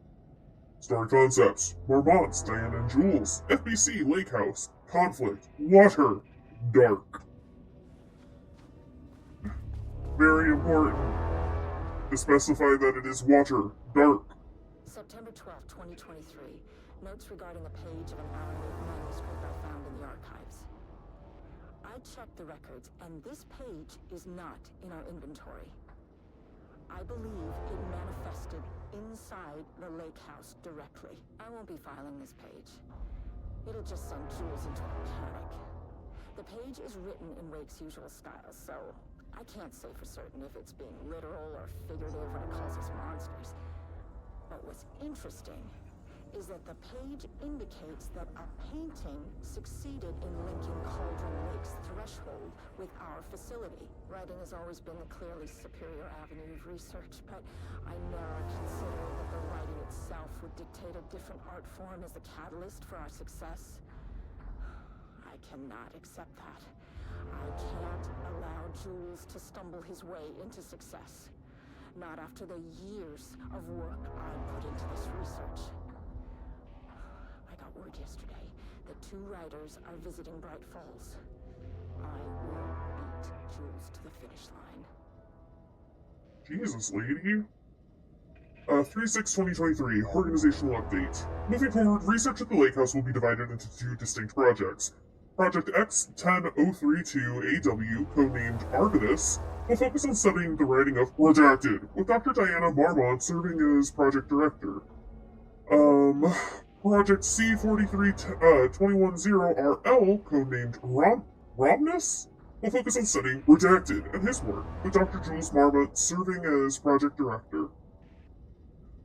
Story concepts, Marmots, Diana and Jules, FBC, Lake House, conflict, water, dark. Very important to specify that it is water, dark. September 12, 2023. Notes regarding a page of an hourly manuscript I found in the archives. I checked the records, and this page is not in our inventory. I believe it manifested inside the lake house directly. I won't be filing this page. It'll just send Jules into a panic. The page is written in Wake's usual style, so I can't say for certain if it's being literal or figurative when it calls us monsters. But what's interesting is that the page indicates that a painting succeeded in linking Cauldron Lake's threshold with our facility. Writing has always been the clearly superior avenue of research, but I never considered that the writing itself would dictate a different art form as the catalyst for our success. I cannot accept that. I can't allow Jules to stumble his way into success. Not after the years of work I put into this research. I got word yesterday that 2 writers are visiting Bright Falls. I will beat Jules to the finish line. Jesus, lady. 3/6/2023, organizational update. Moving forward, research at the Lake House will be divided into 2 distinct projects. Project X10032AW, codenamed Arvidus, will focus on studying the writing of Redacted, with Dr. Diana Marmont serving as project director. Project C43210RL, codenamed Romnus, will focus on studying Redacted and his work, with Dr. Jules Marmont serving as project director.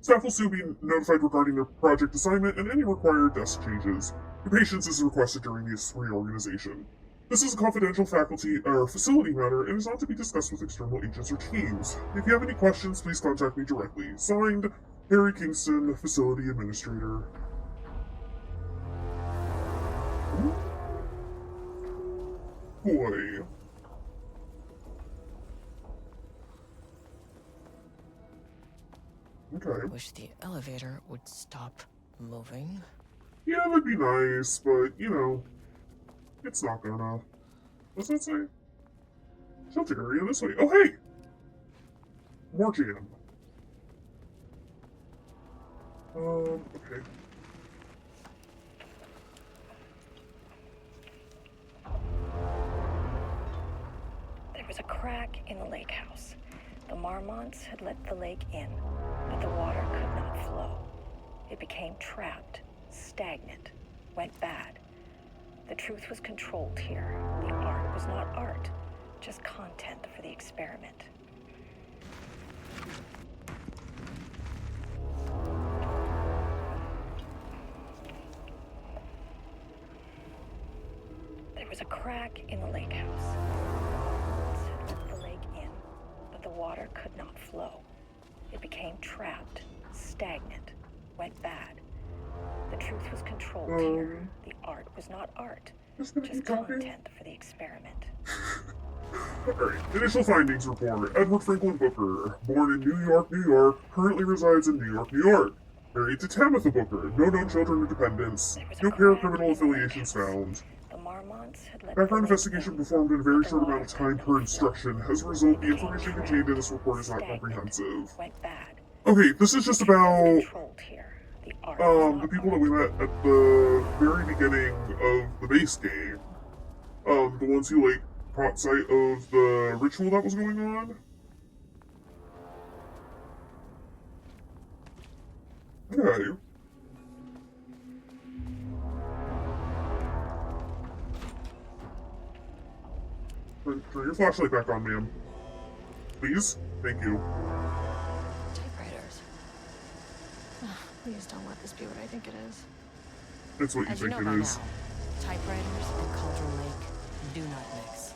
Staff will soon be notified regarding their project assignment and any required desk changes. Your patience is requested during this reorganization. This is a confidential faculty or facility matter and is not to be discussed with external agents or teams. If you have any questions, please contact me directly. Signed, Harry Kingston, Facility Administrator. Boy. Okay. Wish the elevator would stop moving. Yeah, that'd be nice, but, you know, it's not gonna. What's that say? Shelter area this way. Oh, hey! More jam. Okay. There was a crack in the lake house. The Marmonts had let the lake in, but the water could not flow. It became trapped, stagnant, went bad. The truth was controlled here. The art was not art, just content for the experiment. There was a crack in the lake house. It let the lake in, but the water could not flow. It became trapped, stagnant, went bad. The truth was controlled here. The art was not art, just content for the experiment. Alright, initial findings report. Edward Franklin Booker, born in New York, New York, currently resides in New York, New York. Married to Tabitha Booker, no known children or dependents, no paracriminal affiliations found. Background investigation performed in a very short amount of time per instruction. As a result, the information contained in this report is not comprehensive. Okay, this is just about the people that we met at the very beginning of the base game. The ones who, like, caught sight of the ritual that was going on. Okay. Turn your flashlight back on, ma'am. Please? Thank you. Typewriters. Please don't let this be what I think it is. It's what you As you think know it by is. now, typewriters and Cauldron Lake do not mix.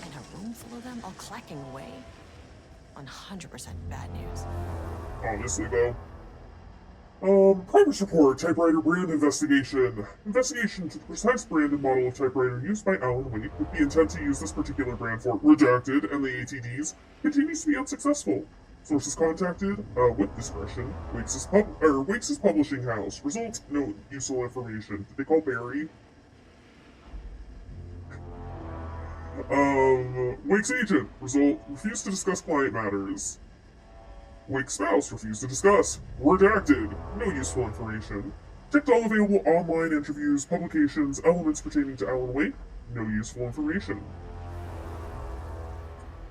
And a room full of them all clacking away? 100% bad news. Honestly, though. Progress report, typewriter brand investigation. Investigation to the precise brand and model of typewriter used by Alan Wake with the intent to use this particular brand for redacted and the ATDs continues to be unsuccessful. Sources contacted, with discretion. Wakes' publishing house. Result, no useful information. Did they call Barry? Wake's agent. Result, refused to discuss client matters. Wake's spouse refused to discuss. Redacted. No useful information. Checked all available online interviews, publications, elements pertaining to Alan Wake. No useful information.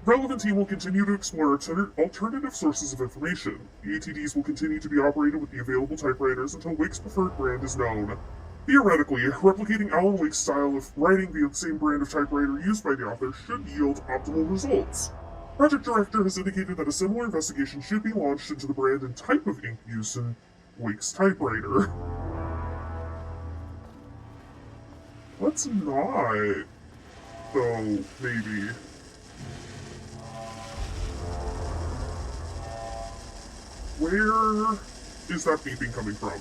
Relevant team will continue to explore alternative sources of information. The ATDs will continue to be operated with the available typewriters until Wake's preferred brand is known. Theoretically, replicating Alan Wake's style of writing via the same brand of typewriter used by the author should yield optimal results. Project Director has indicated that a similar investigation should be launched into the brand and type of ink used in Wake's typewriter. Let's not, though, maybe. Where is that beeping coming from?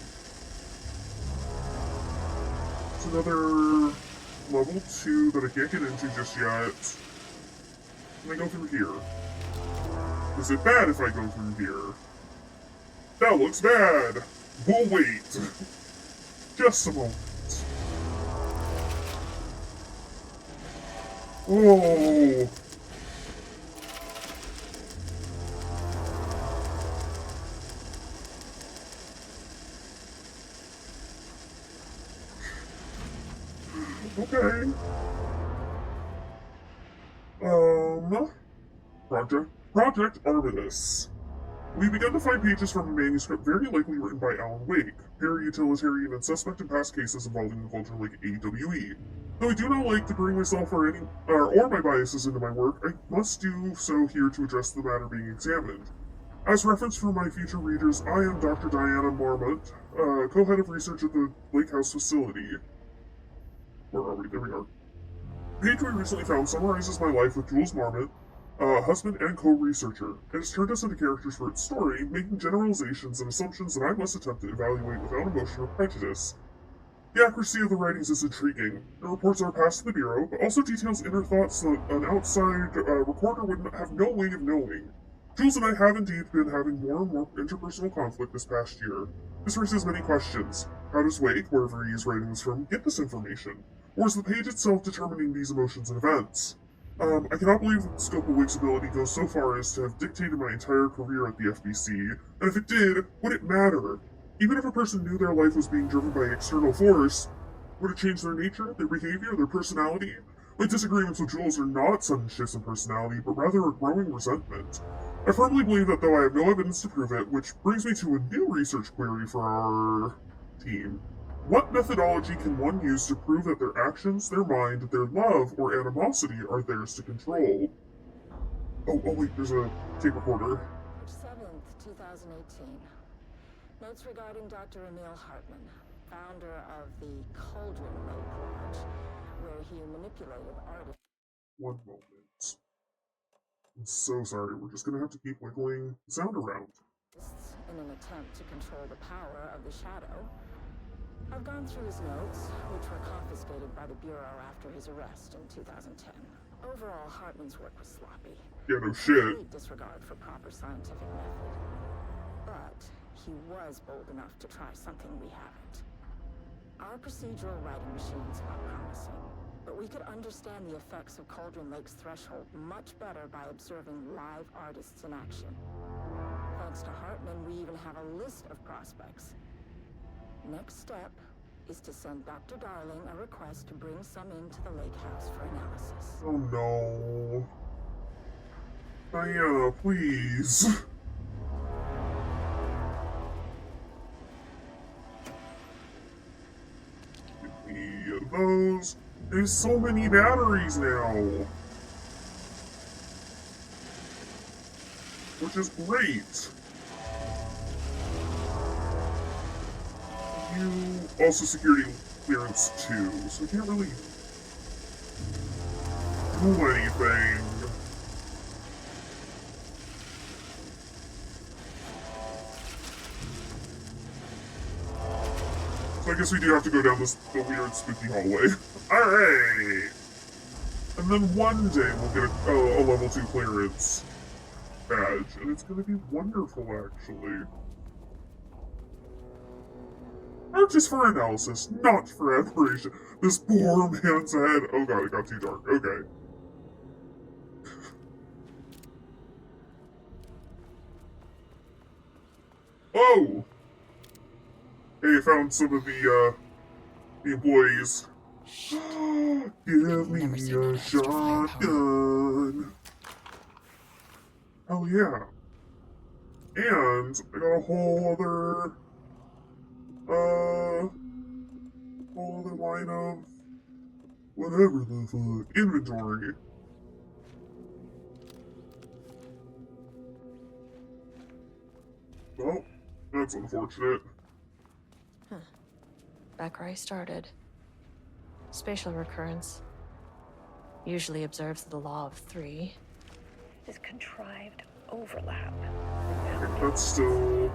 It's another level 2 that I can't get into just yet. Can I go through here? Is it bad if I go through here? That looks bad! We'll wait. Just a moment. Oh! Okay. Project Armistice. We begin to find pages from a manuscript very likely written by Alan Wake, para-utilitarian and suspect in past cases involving the Cauldron Lake AWE. Though I do not like to bring myself or my biases into my work, I must do so here to address the matter being examined. As reference for my future readers, I am Dr. Diana Marmont, co-head of research at the Lake House facility. Where are we? There we are. The page we recently found summarizes my life with Jules Marmot, husband and co-researcher. It has turned us into characters for its story, making generalizations and assumptions that I must attempt to evaluate without emotion or prejudice. The accuracy of the writings is intriguing. It reports our past to the Bureau, but also details inner thoughts that an outside recorder would have no way of knowing. Jules and I have indeed been having more and more interpersonal conflict this past year. This raises many questions. How does Wake, wherever he is writing this from, get this information? Or is the page itself determining these emotions and events? I cannot believe that the scope of Wake's ability goes so far as to have dictated my entire career at the FBC, and if it did, would it matter? Even if a person knew their life was being driven by external force, would it change their nature, their behavior, their personality? My disagreements with Jules are not sudden shifts in personality, but rather a growing resentment. I firmly believe that though I have no evidence to prove it, which brings me to a new research query for our team. What methodology can one use to prove that their actions, their mind, their love, or animosity are theirs to control? Oh wait, there's a tape recorder. March 7th, 2018. Notes regarding Dr. Emil Hartman, founder of the Cauldron Lake Lodge, where he manipulated artists. One moment. I'm so sorry, we're just gonna have to keep wiggling the sound around. In an attempt to control the power of the Shadow. I've gone through his notes, which were confiscated by the Bureau after his arrest in 2010. Overall, Hartman's work was sloppy. Yeah, no shit. Complete disregard for proper scientific method. But he was bold enough to try something we haven't. Our procedural writing machines are promising, but we could understand the effects of Cauldron Lake's threshold much better by observing live artists in action. Thanks to Hartman, we even have a list of prospects. Next step is to send Dr. Darling a request to bring some into the lake house for analysis. Oh no. Diana, please. Give me those. There's so many batteries now. Which is great. You also security clearance too, so I can't really do anything. So I guess we do have to go down the weird spooky hallway. Alright! And then one day we'll get a level 2 clearance badge, and it's gonna be wonderful actually. Not just for analysis, not for admiration. This poor man's head. Oh god, it got too dark. Okay. Oh! Hey, I found some of the employees. Give me a shotgun. Oh yeah. And I got a whole other line of whatever the fuck inventory. Well, that's unfortunate. Back where I started. Spatial recurrence. Usually observes the law of 3. This contrived overlap. That's still...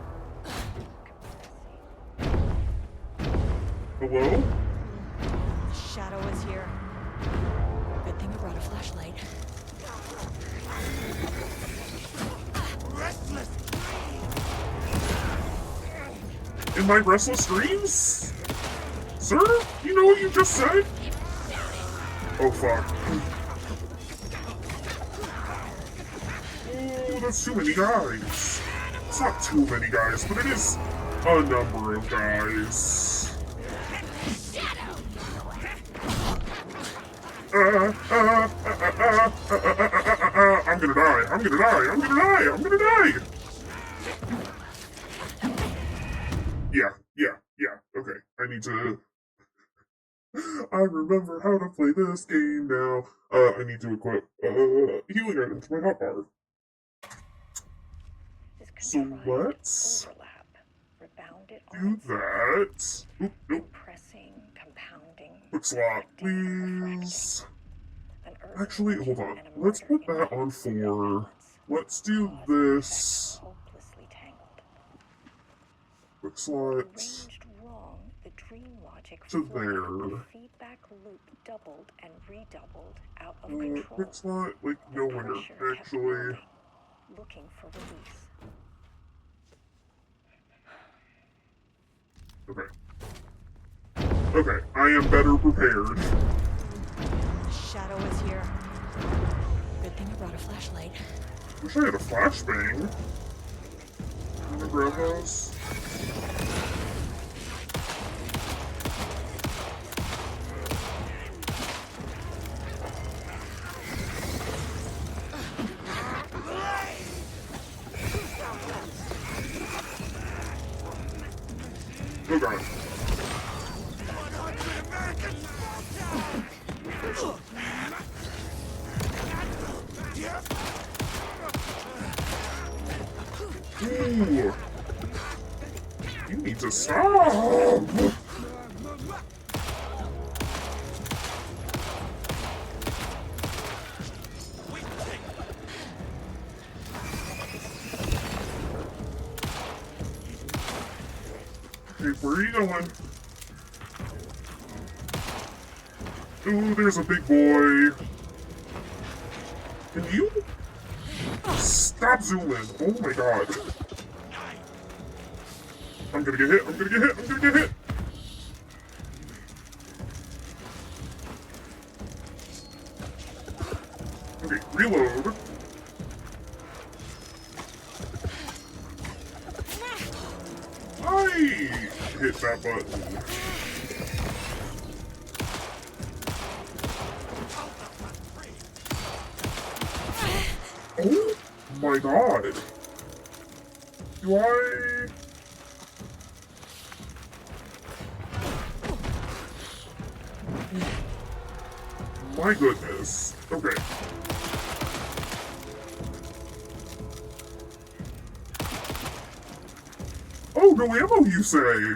Hello? The shadow is here. Good thing I brought a flashlight. In my restless dreams? Sir? You know what you just said? Oh fuck. Oh, that's too many guys. It's not too many guys, but it is a number of guys. I'm gonna die. I'm gonna die. I'm gonna die. I'm gonna die. Yeah. Okay. I need to... I remember how to play this game now. I need to equip, healing item to my hotbar. So let's... do that. Oop, nope. Compressing, compounding, Quick slot, please. Actually, hold on. Let's put that on 4. Let's do this. Hopelessly tangled. Quick slot Arranged wrong, the dream logic to flooded, there. the feedback loop doubled and redoubled out of control. Quick slot, like, The nowhere, pressure kept actually. building, looking for release. Okay. Okay, I am better prepared. Shadow is here. Good thing I brought a flashlight. Wish I had a flashbang. I'm gonna grab those. Oh god. Ooh. You need to stop! Okay, where are you going? Ooh, there's a big boy. Can you stop zooming? Oh my god. I'm gonna get hit, I'm gonna get hit, I'm gonna get hit! Okay, reload. I hit that button. Oh my god. Do I... My goodness. Okay. Oh, no ammo, you say?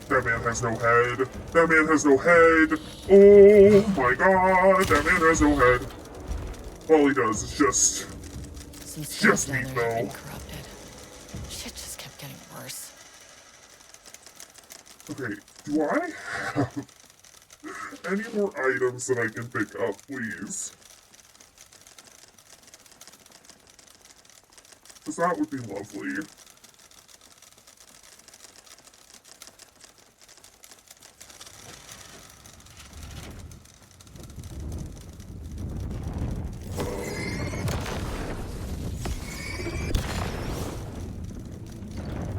That man has no head. That man has no head. Oh my god, that man has no head. All he does is just meat though. Corrupted. Shit just kept getting worse. Okay, do I have any more items that I can pick up, please? Because that would be lovely.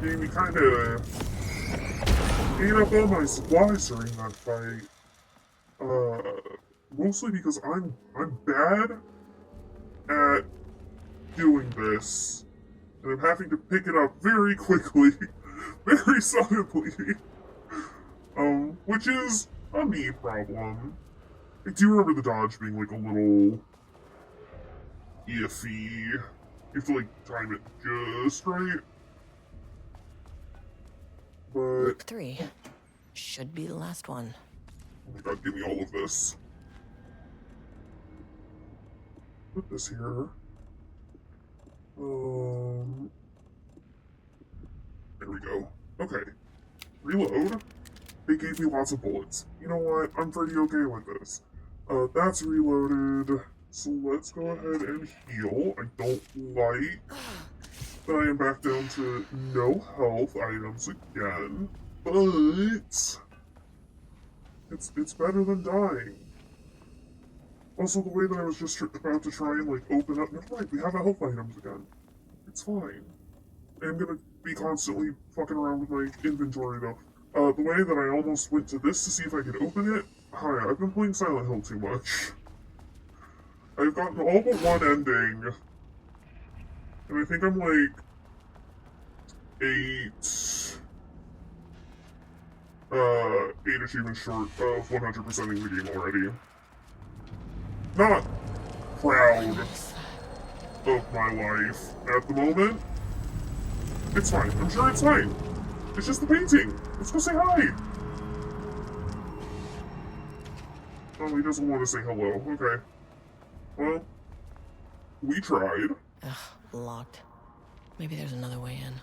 We kind of ate up all my supplies during that fight. Mostly because I'm bad at doing this, and I'm having to pick it up very quickly, very suddenly. Which is a me problem. I do remember the dodge being like a little iffy. You have to like time it just right. But... Loop 3. Should be the last one. Oh my god, give me all of this. Put this here. There we go. Okay. Reload. They gave me lots of bullets. You know what? I'm pretty okay with this. That's reloaded. So let's go ahead and heal. I don't like that I am back down to no health items again. But it's better than dying. Also, the way that I was just about to try and like open up, never mind, we have health items again. It's fine. I'm gonna be constantly fucking around with my inventory though. The way that I almost went to this to see if I could open it. Hi, I've been playing Silent Hill too much. I've gotten all but one ending. And I think I'm like 8 achievements short of 100%ing the game already. Not proud of my life at the moment, It's fine. I'm sure it's fine. It's just the painting. Let's go say hi. Oh, he doesn't want to say hello. Okay. Well, we tried. Ugh, locked. Maybe there's another way in.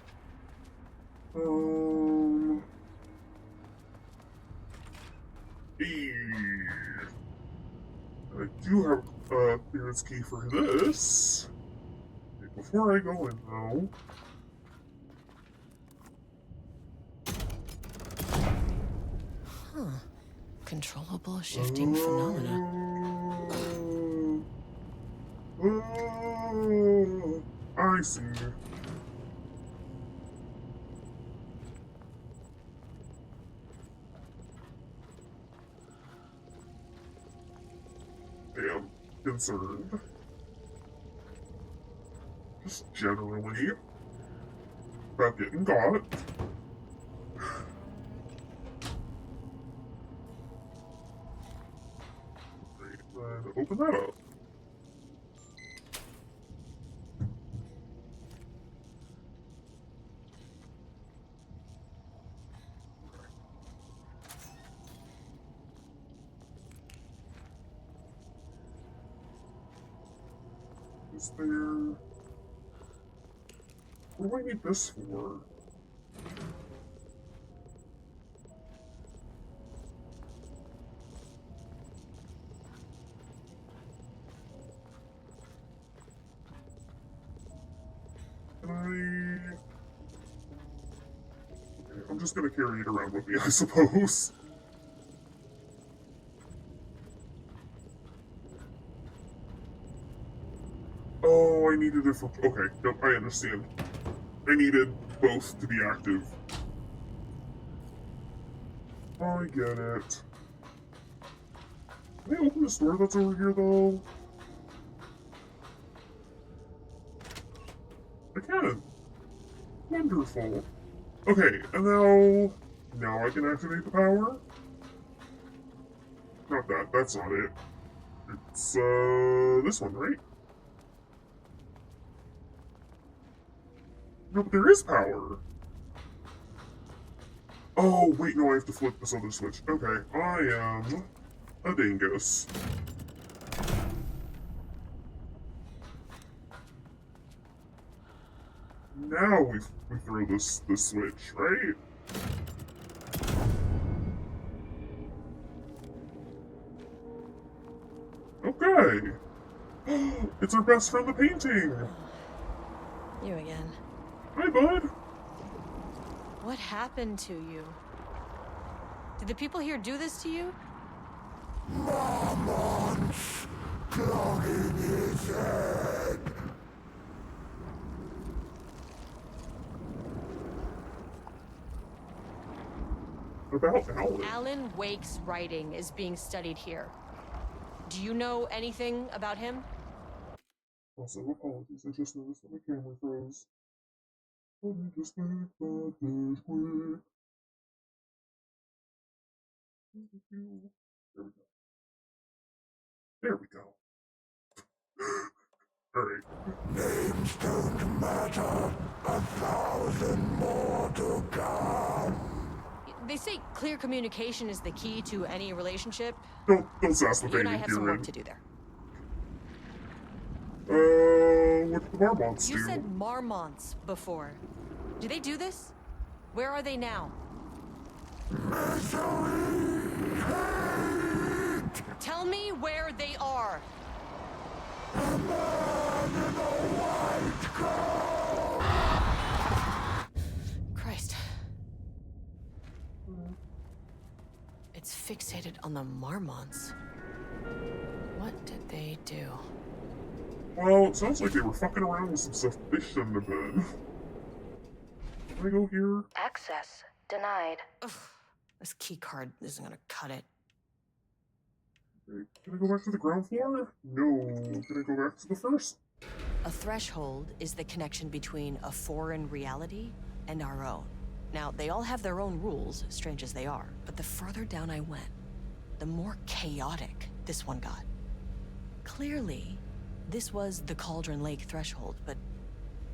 I do have a clearance key for this. Okay, before I go in, though. Huh. Controllable shifting phenomena. I see. Am concerned. Just generally about getting got. Great, then open that up. Is there... What do I need this for? Can I... Okay, I'm just gonna carry it around with me, I suppose. Oh, I needed it for... Okay, nope, I understand. I needed both to be active. I get it. Can I open this door that's over here, though? I can. Wonderful. Okay, and now I can activate the power? Not that, that's not it. It's, this one, right? No, but there is power. Oh, wait, no, I have to flip this other switch. Okay, I am a dingus. Now we throw this switch, right? Okay. It's our best friend, the painting. You again. Hi, bud. What happened to you? Did the people here do this to you? Marmon's clogging his head. About Alan. Alan Wake's writing is being studied here. Do you know anything about him? Also, apologies, I just noticed that my camera froze. Let me just make that dish quick. There we go. Alright. Names don't matter. 1,000 more to come. They say clear communication is the key to any relationship. Don't sass the You and I painting, have some work Kieran. to do there. What did the Marmonts do? You said Marmonts before. Do they do this? Where are they now? Misery, hate. Tell me where they are. A man in a white coat. Christ. It's fixated on the Marmonts. What did they do? Well, it sounds like they were fucking around with some stuff they shouldn't have been. Can I go here? Access denied. Ugh, this key card isn't gonna cut it. Okay, can I go back to the ground floor? No. Can I go back to the first? A threshold is the connection between a foreign reality and our own. Now, they all have their own rules, strange as they are, but the further down I went, the more chaotic this one got. Clearly, this was the Cauldron Lake threshold, but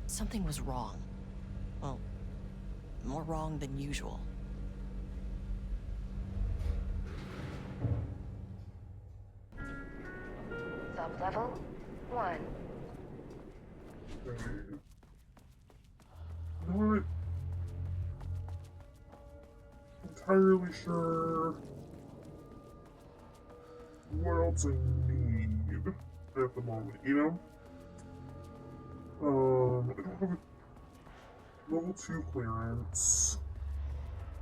something was wrong. well, more wrong than usual. Sublevel 1. Okay. Not entirely sure what else I need at the moment, you know? I don't have a level 2 clearance,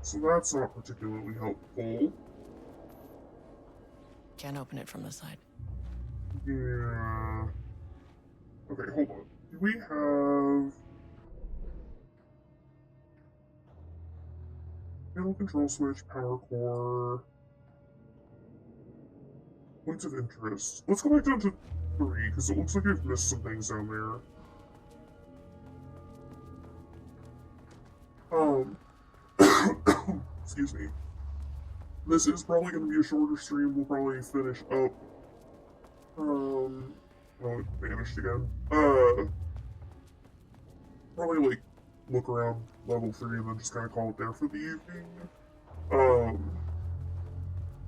so that's not particularly helpful. Can't open it from the side. Yeah. Okay, hold on. Do we have panel control switch, power core, points of interest? Let's go back down to 3, because it looks like I've missed some things down there. Excuse me. This is probably going to be a shorter stream. We'll probably finish up. Oh, it vanished again. Probably like look around level 3 and then just kind of call it there for the evening.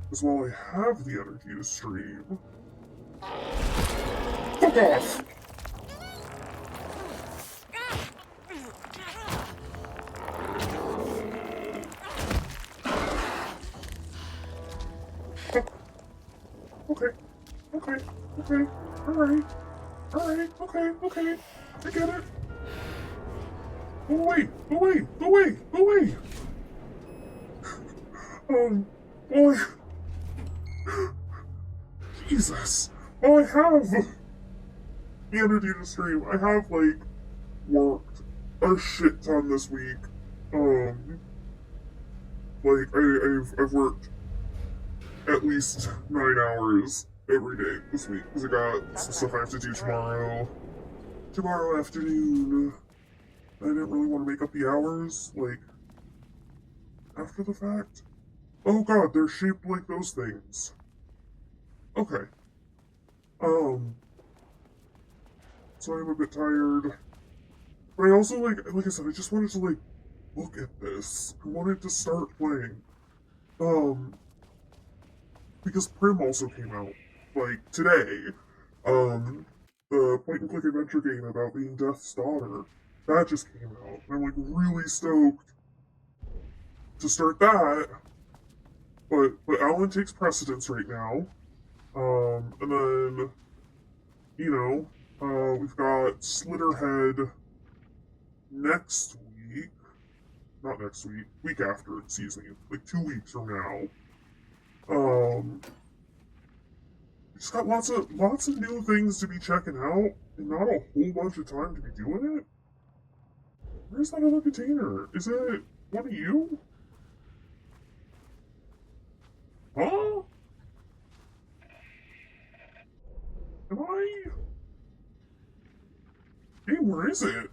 Because while I have the energy to stream. Fuck off! Okay, alright, okay, I get it. Go away, go away, go away, go away! Boy. Jesus. Well, I have the energy to stream. I have, like, worked a shit ton this week. Like, I've worked at least 9 hours every day this week, because I got some stuff I have to do tomorrow afternoon. I didn't really want to make up the hours, like, after the fact. Oh god, they're shaped like those things. Okay. So I'm a bit tired. But I also, like I said, I just wanted to, like, look at this. I wanted to start playing. Because Prim also came out, like, today. The point-and-click adventure game about being Death's daughter. That just came out. And I'm, like, really stoked to start that. But Alan takes precedence right now. And then, you know, we've got Slitterhead next week. Not next week. Week after, excuse me. Like 2 weeks from now. Just got lots of new things to be checking out, and not a whole bunch of time to be doing it. Where's that other container? Is it one of you? Huh? Am I? Hey, where is it?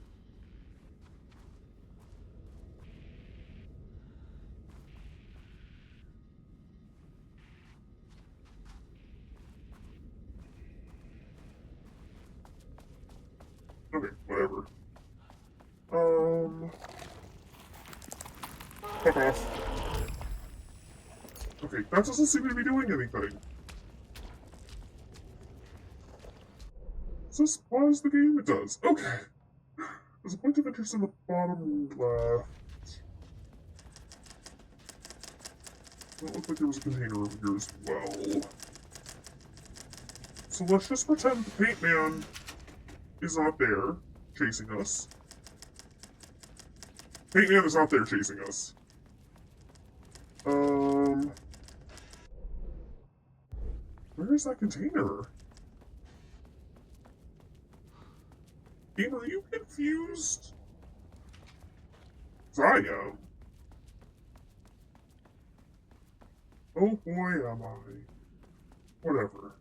Okay, whatever. Fuck off. Okay, that doesn't seem to be doing anything. Does this pause the game? It does. Okay. There's a point of interest in the bottom left. It looked like there was a container over here as well. So let's just pretend the paint man is not there chasing us. Paint man is not there chasing us. Where is that container? Game, are you confused? 'Cause I am. Oh boy, am I. Whatever.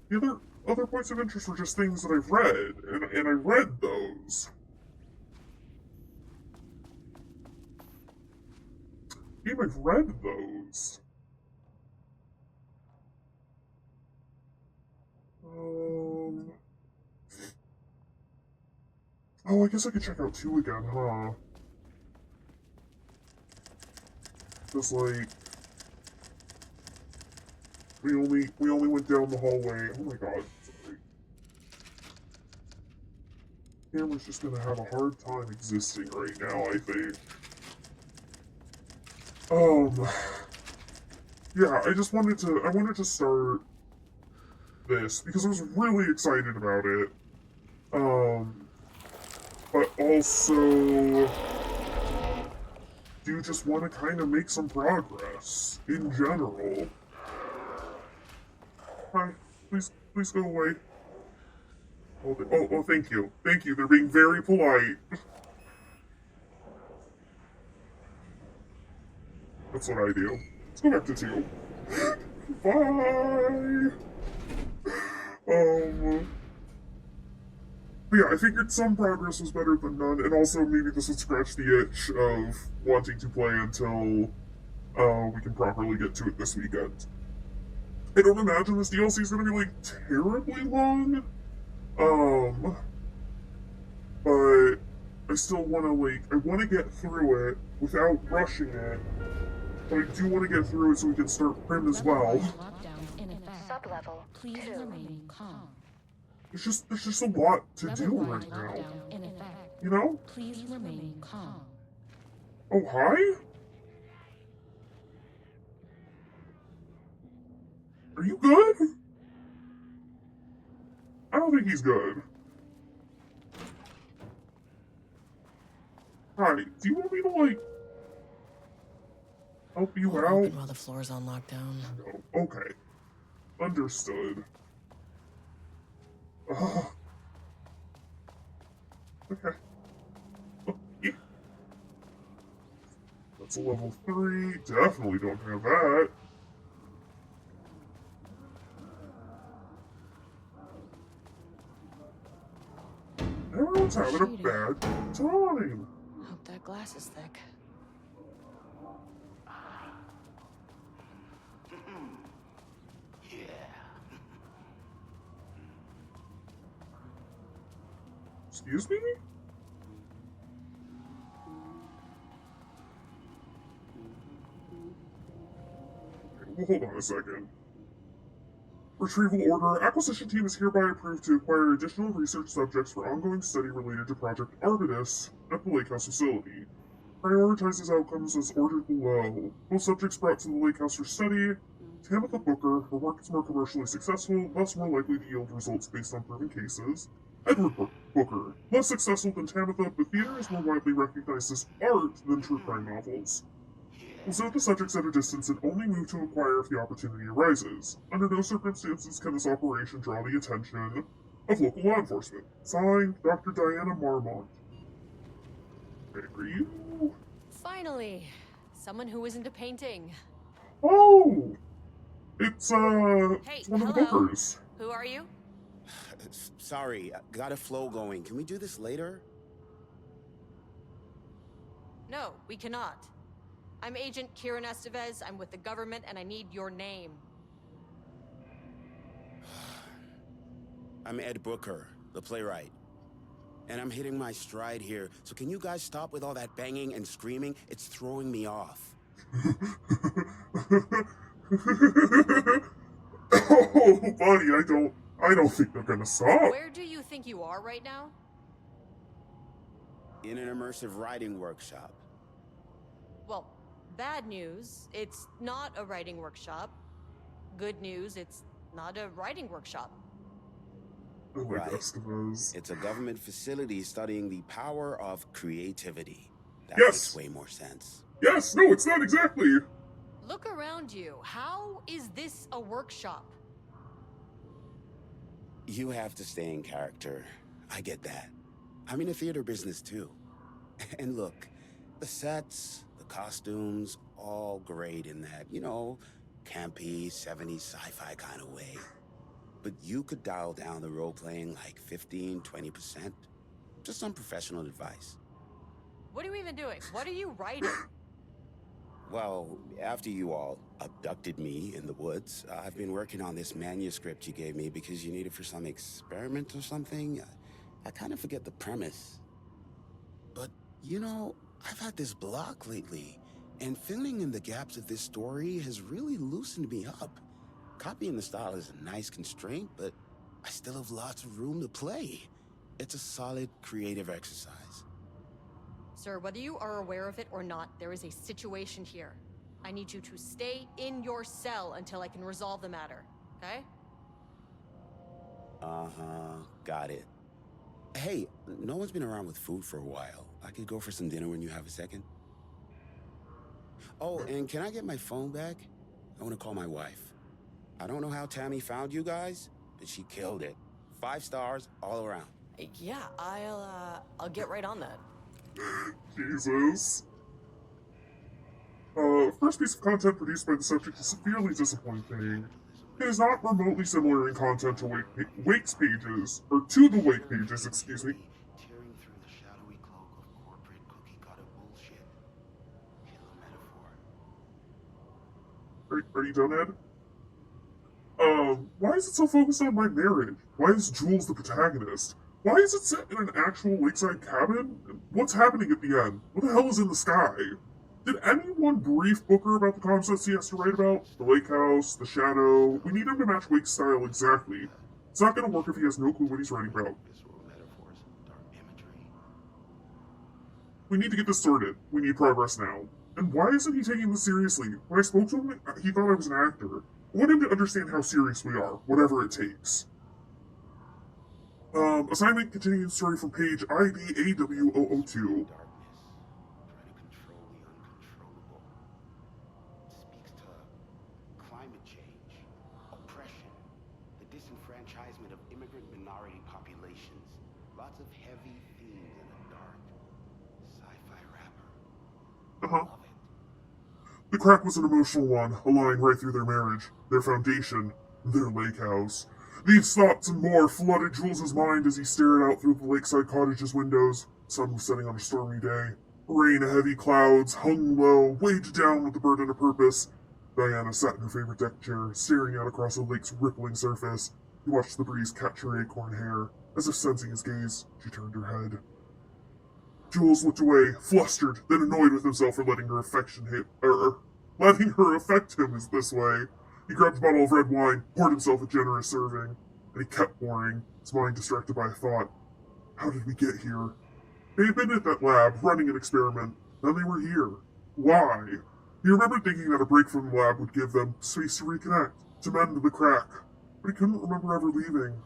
The other points of interest were just things that I've read, and I read those. Game, I've read those. Oh, I guess I could check out 2 again, huh? Just like we only went down the hallway. Oh my god, sorry. Camera's just gonna have a hard time existing right now, I think. Yeah, I wanted to start this because I was really excited about it. But also do just want to kind of make some progress in general. Hi, please go away. Oh, thank you. Thank you. They're being very polite. That's what I do. Let's go back to 2. Bye! But yeah, I figured some progress was better than none, and also maybe this would scratch the itch of wanting to play until we can properly get to it this weekend. I don't imagine this DLC is going to be, like, terribly long, but I still want to, like, I want to get through it without rushing it, but I do want to get through it so we can start Prim as well. Sublevel. Please remain calm. There's just a lot to do right now. You know? Please remain calm. Oh, hi? Are you good? I don't think he's good. Hi, do you want me to, like, help you out? Open while the floor's on lockdown. No. Okay. Understood. Ugh. Okay. Oh, yeah. That's a level 3. Definitely don't have that. Everyone's having a bad time. Hope that glass is thick. Excuse me? Well, hold on a second. Retrieval order. Acquisition team is hereby approved to acquire additional research subjects for ongoing study related to Project Armistice at the Lake House facility. Prioritizes outcomes as ordered below. Both subjects brought to the Lake House for study. Tamitha Booker, her work is more commercially successful, thus more likely to yield results based on proven cases. Edward Booker, less successful than Tamitha, but theater is more widely recognized as art than true crime novels. Observe the subjects at a distance and only move to acquire if the opportunity arises. Under no circumstances can this operation draw the attention of local law enforcement. Signed, Dr. Diana Marmont. Are you? Finally, someone who isn't a painting. Oh! It's, Hey, it's one of the hello. Bookers. Who are you? Sorry, got a flow going. Can we do this later? No, we cannot. I'm Agent Kayshurrr Estevez. I'm with the government, and I need your name. I'm Ed Booker, the playwright. And I'm hitting my stride here, so can you guys stop with all that banging and screaming? It's throwing me off. Oh, buddy, I don't think they're gonna stop. Where do you think you are right now? In an immersive writing workshop. Well, bad news, it's not a writing workshop. Good news, it's not a writing workshop. Oh my Right. customers. It's a government facility studying the power of creativity. That Yes. makes way more sense. Yes, no, it's not exactly. Look around you. How is this a workshop? You have to stay in character. I get that. I'm in the theater business too. And look, the sets, the costumes, all great in that, campy, 70s sci-fi kind of way. But you could dial down the role-playing like 15, 20%. Just some professional advice. What are you even doing? What are you writing? Well, after you all abducted me in the woods, I've been working on this manuscript you gave me because you need it for some experiment or something. I kind of forget the premise. But, you know, I've had this block lately, and filling in the gaps of this story has really loosened me up. Copying the style is a nice constraint, but I still have lots of room to play. It's a solid creative exercise. Sir, whether you are aware of it or not, there is a situation here. I need you to stay in your cell until I can resolve the matter, okay? Uh-huh, got it. Hey, no one's been around with food for a while. I could go for some dinner when you have a second. Oh, and can I get my phone back? I want to call my wife. I don't know how Tammy found you guys, but she killed it. 5 stars all around. Yeah, I'll get right on that. Jesus. First piece of content produced by the subject is severely disappointing. It is not remotely similar in content to Wake's pages, or to the Wake pages, excuse me. Tearing through the shadowy cloak of corporate cookie-cutter bullshit. Kill a metaphor. Are you done, Ed? Why is it so focused on my marriage? Why is Jules the protagonist? Why is it set in an actual lakeside cabin? What's happening at the end? What the hell is in the sky? Did anyone brief Booker about the concepts he has to write about? The lake house, the shadow. We need him to match Wake's style exactly. It's not gonna work if he has no clue what he's writing about. Visual metaphors, dark imagery. We need to get this sorted. We need progress now. And why isn't he taking this seriously? When I spoke to him, he thought I was an actor. I want him to understand how serious we are, whatever it takes. Assignment continuing story from page ID AW002. Darkness, trying to control the uncontrollable. It speaks to climate change, oppression, the disenfranchisement of immigrant minority populations. Lots of heavy themes in a dark sci-fi wrapper. Love it. The crack was an emotional one, a line right through their marriage, their foundation, their lake house. These thoughts and more flooded Jules' mind as he stared out through the lakeside cottage's windows. The sun was setting on a stormy day. Rain, heavy clouds, hung low, weighed down with the burden of purpose. Diana sat in her favorite deck chair, staring out across the lake's rippling surface. He watched the breeze catch her acorn hair. As if sensing his gaze, she turned her head. Jules looked away, flustered, then annoyed with himself for letting her affect him this way. He grabbed a bottle of red wine, poured himself a generous serving, and he kept pouring, his mind distracted by a thought. How did we get here? They had been at that lab, running an experiment. Then they were here. Why? He remembered thinking that a break from the lab would give them space to reconnect, to mend the crack, but he couldn't remember ever leaving.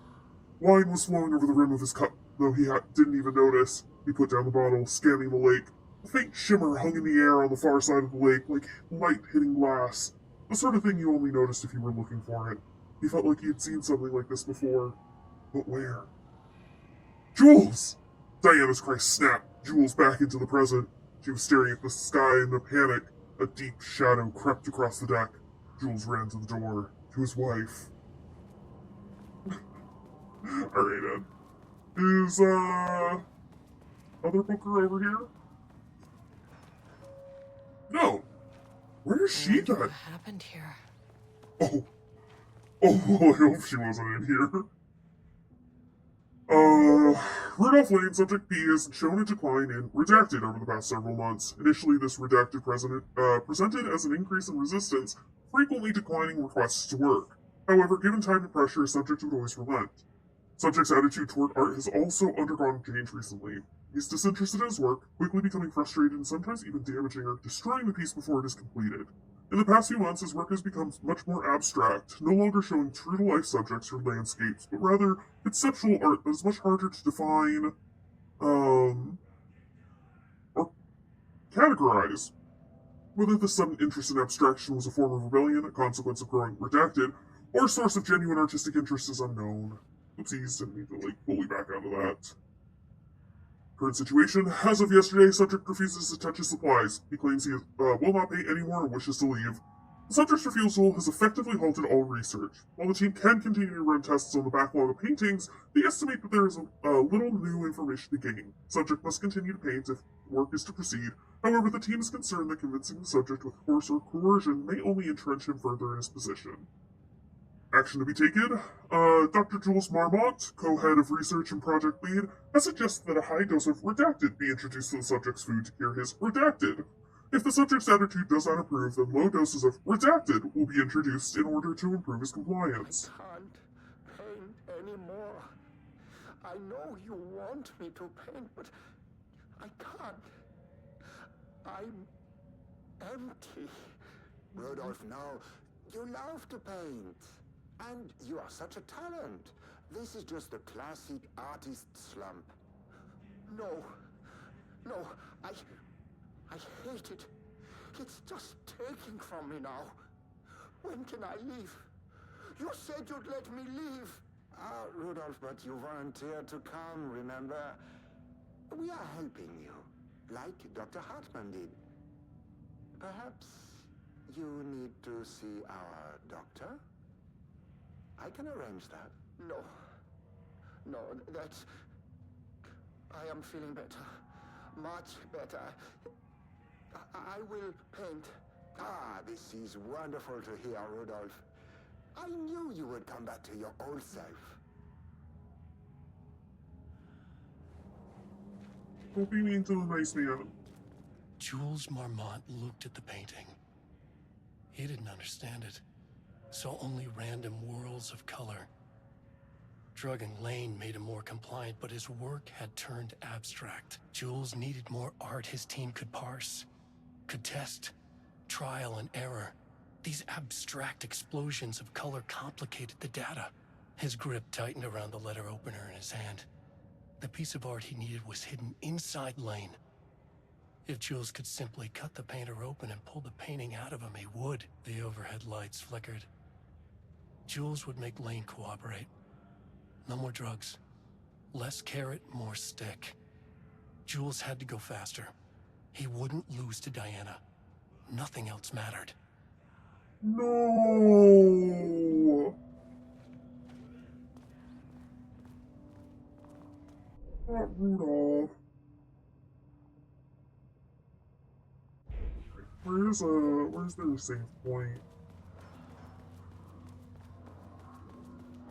Wine was flowing over the rim of his cup, though he didn't even notice. He put down the bottle, scanning the lake. A faint shimmer hung in the air on the far side of the lake, like light hitting glass. The sort of thing you only noticed if you were looking for it. He felt like he had seen something like this before. But where? Jules! Diana's cry snapped Jules back into the present. She was staring at the sky in a panic. A deep shadow crept across the deck. Jules ran to the door, to his wife. Alright, Ed. Is, other Booker over here? No. Where is she then? What happened here? Oh, I hope she wasn't in here. Rudolph Lane, Subject P, has shown a decline in Redacted over the past several months. Initially, this Redacted presented as an increase in resistance, frequently declining requests to work. However, given time and pressure, Subject would always relent. Subject's attitude toward art has also undergone change recently. He's disinterested in his work, quickly becoming frustrated and sometimes even damaging or destroying the piece before it is completed. In the past few months, his work has become much more abstract, no longer showing true-to-life subjects or landscapes, but rather conceptual art that is much harder to define, or categorize. Whether this sudden interest in abstraction was a form of rebellion, a consequence of growing Redacted, or a source of genuine artistic interest is unknown. Oopsies, didn't need to, fully back out of that. Current situation, as of yesterday, subject refuses to touch his supplies. He claims he will not pay anymore and wishes to leave. The subject's refusal has effectively halted all research. While the team can continue to run tests on the backlog of paintings, they estimate that there is little new information to gain. Subject must continue to paint if work is to proceed. However, the team is concerned that convincing the subject with force or coercion may only entrench him further in his position. Action to be taken. Dr. Jules Marmont, co-head of research and project lead, has suggested that a high dose of redacted be introduced to the subject's food to cure his redacted. If the subject's attitude does not improve, then low doses of redacted will be introduced in order to improve his compliance. I can't paint anymore. I know you want me to paint, but I can't. I'm empty. Rudolph, no. You love to paint. And you are such a talent. This is just the classic artist slump. No. I hate it. It's just taking from me now. When can I leave? You said you'd let me leave. Rudolph, but you volunteered to come, remember? We are helping you, like Dr. Hartman did. Perhaps you need to see our doctor? I can arrange that. No, that's... I am feeling better. Much better. I will paint. This is wonderful to hear, Rudolph. I knew you would come back to your old self. Don't be mean to the nice man. Jules Marmont looked at the painting. He didn't understand it. Saw only random whirls of color. Drugging Lane made him more compliant, but his work had turned abstract. Jules needed more art his team could parse, could test, trial and error. These abstract explosions of color complicated the data. His grip tightened around the letter opener in his hand. The piece of art he needed was hidden inside Lane. If Jules could simply cut the painter open and pull the painting out of him, he would. The overhead lights flickered. Jules would make Lane cooperate. No more drugs. Less carrot, more stick. Jules had to go faster. He wouldn't lose to Diana. Nothing else mattered. No! Not Rudolph. Where's their save point?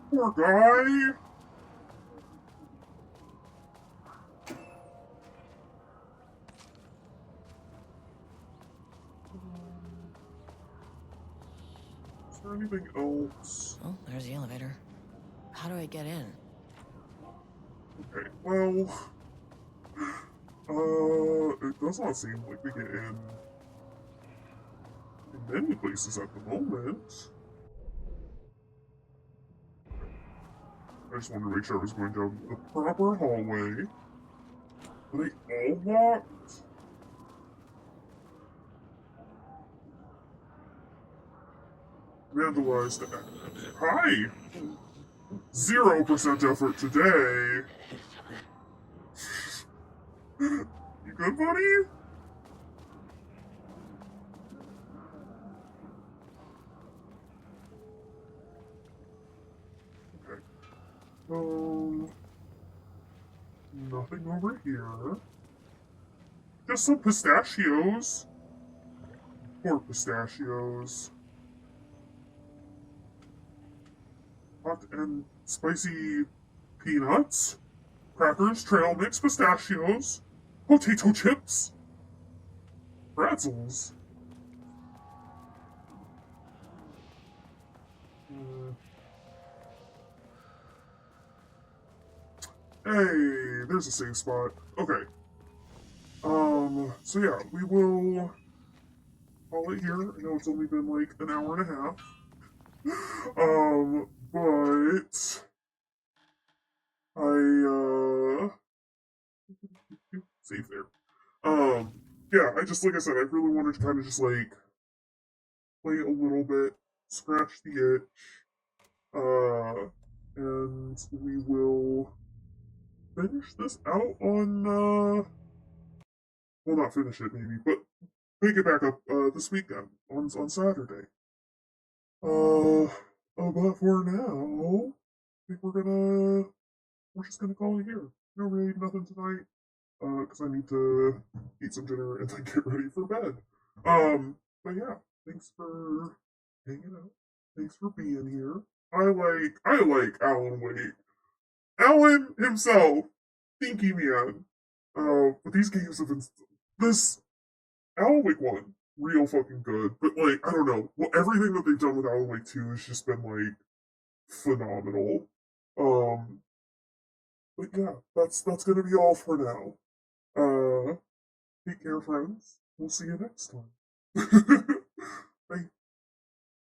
Poor guy! Is there anything else? Oh, there's the elevator. How do I get in? Okay, well... it does not seem like we get in many places at the moment. I just wanted to make sure I was going down the proper hallway. Are they all locked? Vandalized. Hi! 0% effort today. You good, buddy? Okay. Nothing over here. Just some pistachios. Poor pistachios. Hot and spicy peanuts, crackers, trail mix, pistachios, potato chips, pretzels. Hey, there's a safe spot. Okay. So yeah, we will call it here. I know it's only been like an hour and a half. But save there. Yeah, like I said, I really wanted to kind of just like play a little bit, scratch the itch, and we will finish this out on, well, not finish it maybe, but pick it back up, this weekend, on Saturday. But for now, I think we're just gonna call it here. No raid, nothing tonight, because I need to eat some dinner and then get ready for bed. But yeah, thanks for hanging out. Thanks for being here. I like Alan Wake. Alan himself, Stinky Man. But these games have been this Alan Wake 1, real fucking good. But like, I don't know. Well, everything that they've done with Alan Wake 2 has just been like phenomenal. Um but yeah, that's gonna be all for now. Take care, friends. We'll see you next time. Bye.